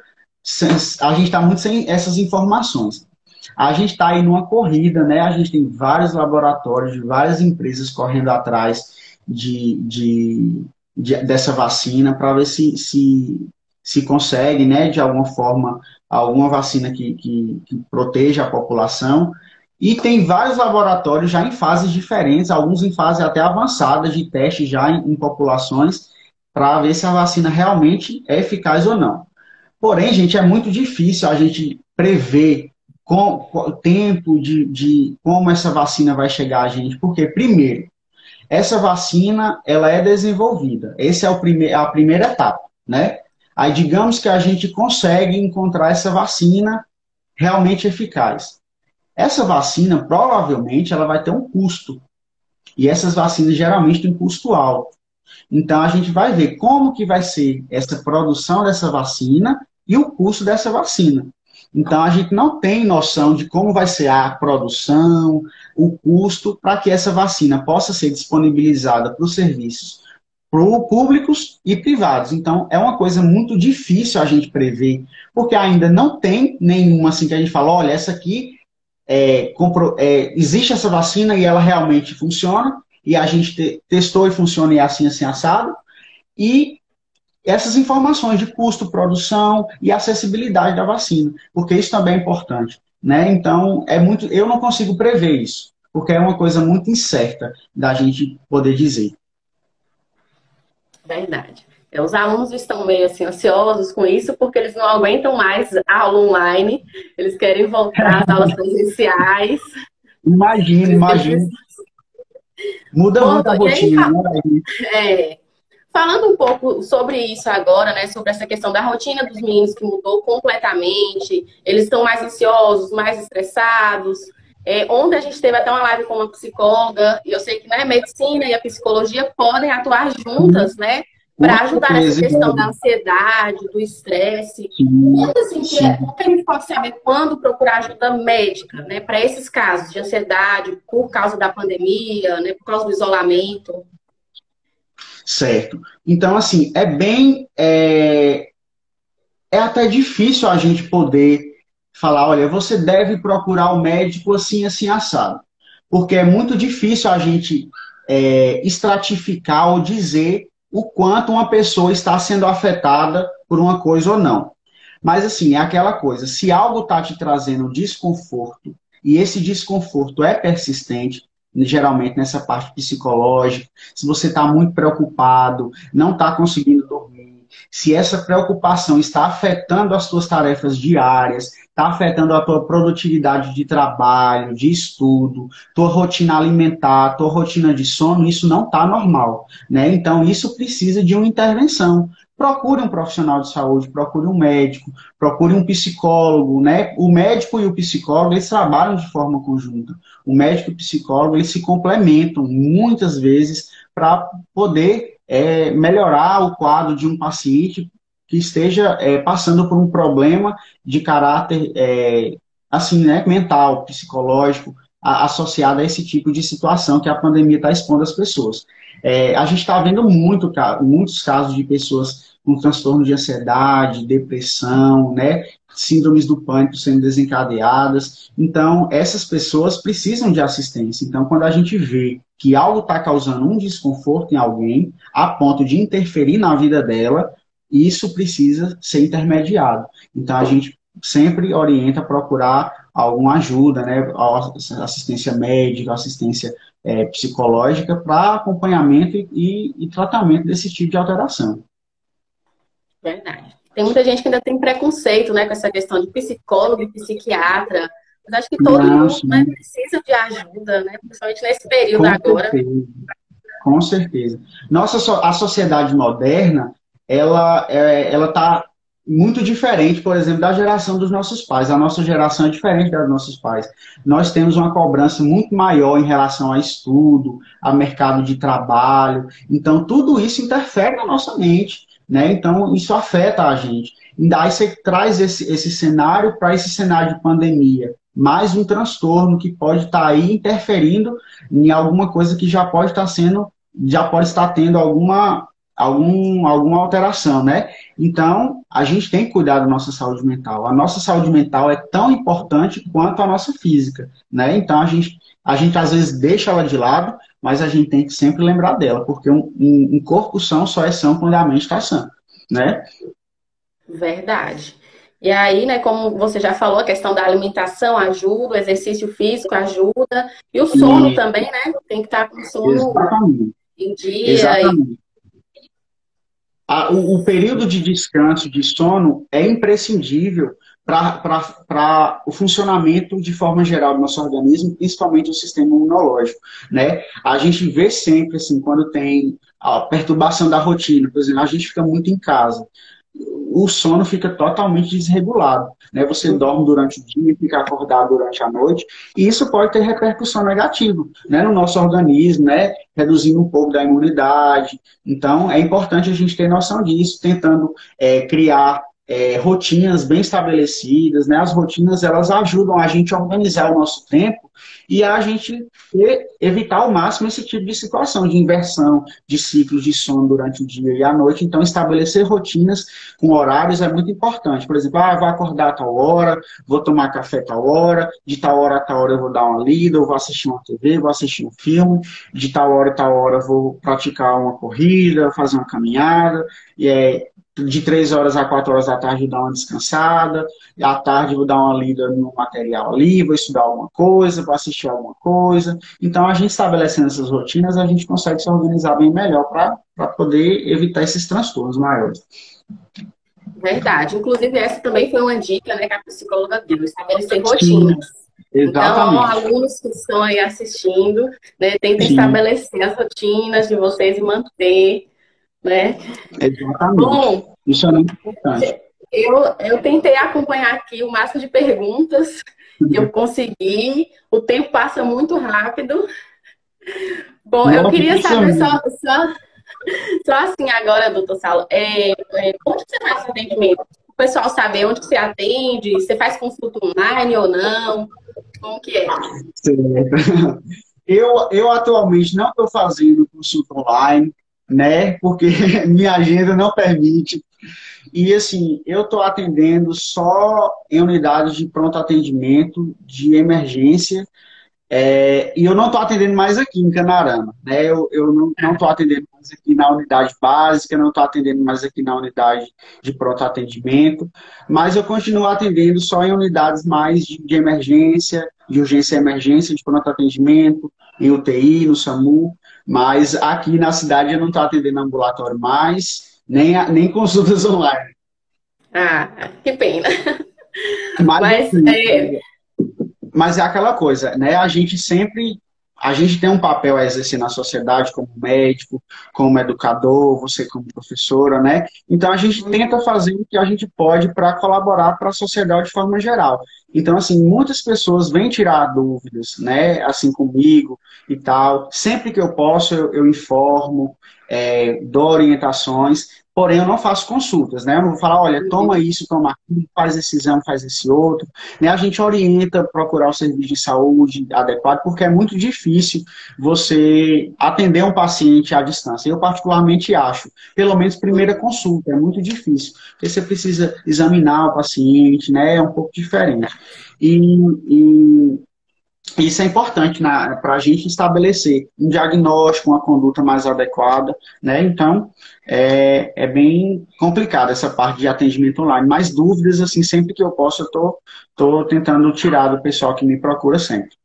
Speaker 2: a gente está muito sem essas informações. A gente está aí numa corrida, né? A gente tem vários laboratórios, de várias empresas correndo atrás dessa vacina para ver se consegue, né, de alguma forma, alguma vacina que proteja a população. E tem vários laboratórios já em fases diferentes, alguns em fase até avançada de teste já em populações, para ver se a vacina realmente é eficaz ou não. Porém, gente, é muito difícil a gente prever o tempo de como essa vacina vai chegar a gente, porque, primeiro, essa vacina ela é desenvolvida. Essa é a primeira etapa, né? Aí, digamos que a gente consegue encontrar essa vacina realmente eficaz. Essa vacina, provavelmente, ela vai ter um custo. E essas vacinas geralmente têm um custo alto. Então, a gente vai ver como que vai ser essa produção dessa vacina e o custo dessa vacina. Então, a gente não tem noção de como vai ser a produção, o custo, para que essa vacina possa ser disponibilizada para os serviços públicos e privados. Então, é uma coisa muito difícil a gente prever, porque ainda não tem nenhuma assim que a gente fala, olha, essa aqui existe essa vacina e ela realmente funciona, e a gente testou e funciona e é assim, assim, assado, e essas informações de custo, produção e acessibilidade da vacina, porque isso também é importante, né? Então, eu não consigo prever isso, porque é uma coisa muito incerta da gente poder dizer.
Speaker 1: Verdade. Os alunos estão meio assim ansiosos com isso, porque eles não aguentam mais a aula online, eles querem voltar às aulas presenciais.
Speaker 2: Imagina, imagina. Muda
Speaker 1: Bom,
Speaker 2: muito a
Speaker 1: e aí,
Speaker 2: rotina, né?
Speaker 1: falando um pouco sobre isso agora, né, sobre essa questão da rotina dos meninos que mudou completamente, eles estão mais ansiosos, mais estressados. Ontem a gente teve até uma live com uma psicóloga, e eu sei que, né, a medicina e a psicologia podem atuar juntas, né,
Speaker 2: Com
Speaker 1: para ajudar nessa
Speaker 2: certeza,
Speaker 1: questão da ansiedade, do estresse.
Speaker 2: sim,
Speaker 1: Quando, assim,
Speaker 2: sim.
Speaker 1: como que a gente pode saber quando procurar ajuda médica, né, para esses casos de ansiedade por causa da pandemia, né, por causa do isolamento?
Speaker 2: Certo. Então, assim, é até difícil a gente poder falar, olha, você deve procurar o médico assim, assim, assado. Porque é muito difícil a gente estratificar ou dizer o quanto uma pessoa está sendo afetada por uma coisa ou não. Mas, assim, é aquela coisa, se algo está te trazendo desconforto, e esse desconforto é persistente, geralmente nessa parte psicológica, se você está muito preocupado, não está conseguindo dormir, se essa preocupação está afetando as suas tarefas diárias, está afetando a tua produtividade de trabalho, de estudo, tua rotina alimentar, tua rotina de sono, isso não está normal, né? Então, isso precisa de uma intervenção. Procure um profissional de saúde, procure um médico, procure um psicólogo, né? O médico e o psicólogo, eles trabalham de forma conjunta. O médico e o psicólogo, eles se complementam muitas vezes para poder melhorar o quadro de um paciente que esteja passando por um problema de caráter assim, né, mental, psicológico, associado a esse tipo de situação que a pandemia está expondo às pessoas. A gente está vendo muitos casos de pessoas com transtorno de ansiedade, depressão, né, síndromes do pânico sendo desencadeadas. Então, essas pessoas precisam de assistência. Então, quando a gente vê que algo está causando um desconforto em alguém, a ponto de interferir na vida dela, isso precisa ser intermediado. Então, a gente sempre orienta a procurar alguma ajuda, né, assistência médica, assistência psicológica para acompanhamento e tratamento desse tipo de alteração.
Speaker 1: Verdade. Tem muita gente que ainda tem preconceito, né, com essa questão de psicólogo e psiquiatra. Mas acho que todo
Speaker 2: Não,
Speaker 1: mundo, né,
Speaker 2: sim,
Speaker 1: precisa de ajuda, né, principalmente nesse período
Speaker 2: com
Speaker 1: agora.
Speaker 2: certeza. Com certeza. A sociedade moderna, ela está muito diferente, por exemplo, da geração dos nossos pais. A nossa geração é diferente da dos nossos pais. Nós temos uma cobrança muito maior em relação a estudo, a mercado de trabalho. Então, tudo isso interfere na nossa mente, né? Então, isso afeta a gente. E daí você traz esse cenário para esse cenário de pandemia. Mais um transtorno que pode estar aí interferindo em alguma coisa que já pode estar tendo alguma alteração, né? Então, a gente tem que cuidar da nossa saúde mental. A nossa saúde mental é tão importante quanto a nossa física, né? Então, a gente às vezes deixa ela de lado, mas a gente tem que sempre lembrar dela, porque um corpo são só é são quando a mente está sã, né?
Speaker 1: Verdade. E aí, né, como você já falou, a questão da alimentação ajuda, o exercício físico ajuda, e o sono
Speaker 2: E,
Speaker 1: também, né? Tem que estar com o sono
Speaker 2: exatamente,
Speaker 1: em dia.
Speaker 2: exatamente. O período de descanso, de sono, é imprescindível para o funcionamento de forma geral do nosso organismo, principalmente o sistema imunológico, né? A gente vê sempre, assim, quando tem a perturbação da rotina, por exemplo, a gente fica muito em casa, o sono fica totalmente desregulado, né? Você dorme durante o dia, fica acordado durante a noite, e isso pode ter repercussão negativa, né, no nosso organismo, né? Reduzindo um pouco da imunidade. Então, é importante a gente ter noção disso, tentando criar rotinas bem estabelecidas, né? As rotinas, elas ajudam a gente a organizar o nosso tempo e a gente evitar ao máximo esse tipo de situação de inversão de ciclos de sono durante o dia e a noite. Então, estabelecer rotinas com horários é muito importante. Por exemplo, vou acordar a tal hora, vou tomar café a tal hora, de tal hora a tal hora eu vou dar uma lida, eu vou assistir uma TV, vou assistir um filme, de tal hora a tal hora eu vou praticar uma corrida, fazer uma caminhada, de 3 horas a 4 horas da tarde eu dar uma descansada, e à tarde eu vou dar uma lida no material ali, vou estudar alguma coisa, vou assistir alguma coisa. Então, a gente estabelecendo essas rotinas, a gente consegue se organizar bem melhor para poder evitar esses transtornos maiores.
Speaker 1: Verdade. Inclusive, essa também foi uma dica, né, que a psicóloga deu, estabelecer
Speaker 2: Sim,
Speaker 1: rotinas. Então,
Speaker 2: exatamente.
Speaker 1: alunos que estão aí assistindo, né, tentem
Speaker 2: Sim,
Speaker 1: estabelecer as rotinas de vocês e manter, né?
Speaker 2: exatamente.
Speaker 1: Bom,
Speaker 2: Isso é muito importante.
Speaker 1: eu tentei acompanhar aqui o máximo de perguntas que eu consegui. O tempo passa muito rápido. Bom, eu
Speaker 2: Nossa,
Speaker 1: queria
Speaker 2: isso
Speaker 1: saber
Speaker 2: mesmo.
Speaker 1: só assim agora, doutor Saulo, onde você faz esse atendimento? O pessoal saber onde você atende, você faz consulta online ou não? Como que é?
Speaker 2: Certo. Eu atualmente não estou fazendo consulta online, né? Porque minha agenda não permite. E assim, eu estou atendendo só em unidades de pronto atendimento, de emergência. E eu não estou atendendo mais aqui em Canarama, né? Eu não estou atendendo mais aqui na unidade básica, não estou atendendo mais aqui na unidade de pronto atendimento, mas eu continuo atendendo só em unidades mais de emergência, de urgência e emergência, de pronto atendimento, em UTI, no SAMU, mas aqui na cidade eu não estou atendendo ambulatório mais, nem consultas online.
Speaker 1: Ah, que pena.
Speaker 2: Mas
Speaker 1: Mas
Speaker 2: assim, mas é aquela coisa, né? A gente tem um papel a exercer na sociedade como médico, como educador, você como professora, né? Então a gente tenta fazer o que a gente pode para colaborar para a sociedade de forma geral. Então, assim, muitas pessoas vêm tirar dúvidas, né? Assim comigo e tal. Sempre que eu posso, eu informo, dou orientações. Porém, eu não faço consultas, né? Eu não vou falar, olha, toma isso, toma aquilo, faz esse exame, faz esse outro, né? A gente orienta a procurar o serviço de saúde adequado, porque é muito difícil você atender um paciente à distância. Eu, particularmente, acho, pelo menos primeira consulta, é muito difícil, porque você precisa examinar o paciente, né? É um pouco diferente. E isso é importante para a gente estabelecer um diagnóstico, uma conduta mais adequada, né? Então, é bem complicado essa parte de atendimento online. Mais dúvidas, assim, sempre que eu posso, eu tô tentando tirar do pessoal que me procura sempre.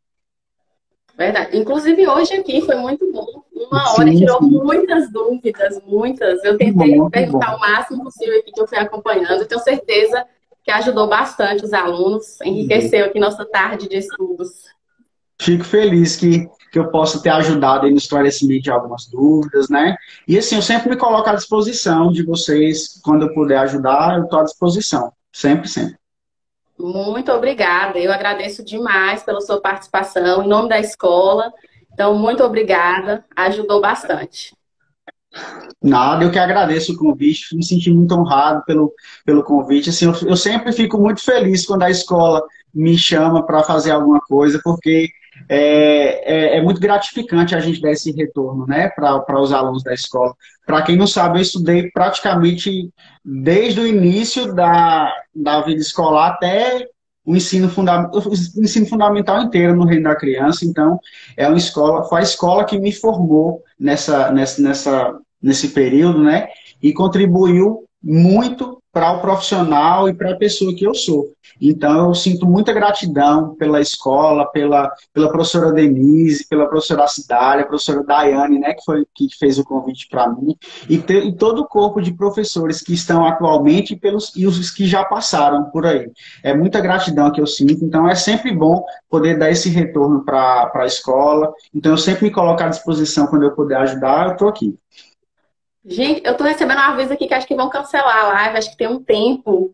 Speaker 1: verdade. Inclusive, hoje aqui foi muito bom. Uma hora
Speaker 2: Sim,
Speaker 1: tirou
Speaker 2: sim.
Speaker 1: muitas dúvidas, muitas. Eu
Speaker 2: Que
Speaker 1: tentei
Speaker 2: bom, que
Speaker 1: perguntar
Speaker 2: bom.
Speaker 1: o máximo possível aqui que eu fui acompanhando. Tenho certeza que ajudou bastante os alunos, enriqueceu aqui nossa tarde de estudos.
Speaker 2: Fico feliz que eu possa ter ajudado aí no esclarecimento de algumas dúvidas, né? E assim, eu sempre me coloco à disposição de vocês, quando eu puder ajudar, eu estou à disposição. Sempre, sempre.
Speaker 1: Muito obrigada. Eu agradeço demais pela sua participação em nome da escola. Então, muito obrigada. Ajudou bastante.
Speaker 2: Nada, eu que agradeço o convite, me senti muito honrado pelo convite. Assim, eu sempre fico muito feliz quando a escola me chama para fazer alguma coisa, porque é muito gratificante a gente dar esse retorno, né, para os alunos da escola. Para quem não sabe, eu estudei praticamente desde o início da vida escolar até o ensino fundamental inteiro no Reino da Criança. Então, foi a escola que me formou nesse período, né? E contribuiu muito para o profissional e para a pessoa que eu sou. Então, eu sinto muita gratidão pela escola, pela professora Denise, pela professora Cidália, a professora Daiane, né, que foi que fez o convite para mim, e todo o corpo de professores que estão atualmente e os que já passaram por aí. É muita gratidão que eu sinto, então é sempre bom poder dar esse retorno para a escola. Então, eu sempre me coloco à disposição quando eu puder ajudar, eu estou aqui.
Speaker 1: Gente, eu tô recebendo um aviso aqui que acho que vão cancelar a live, acho que tem um tempo.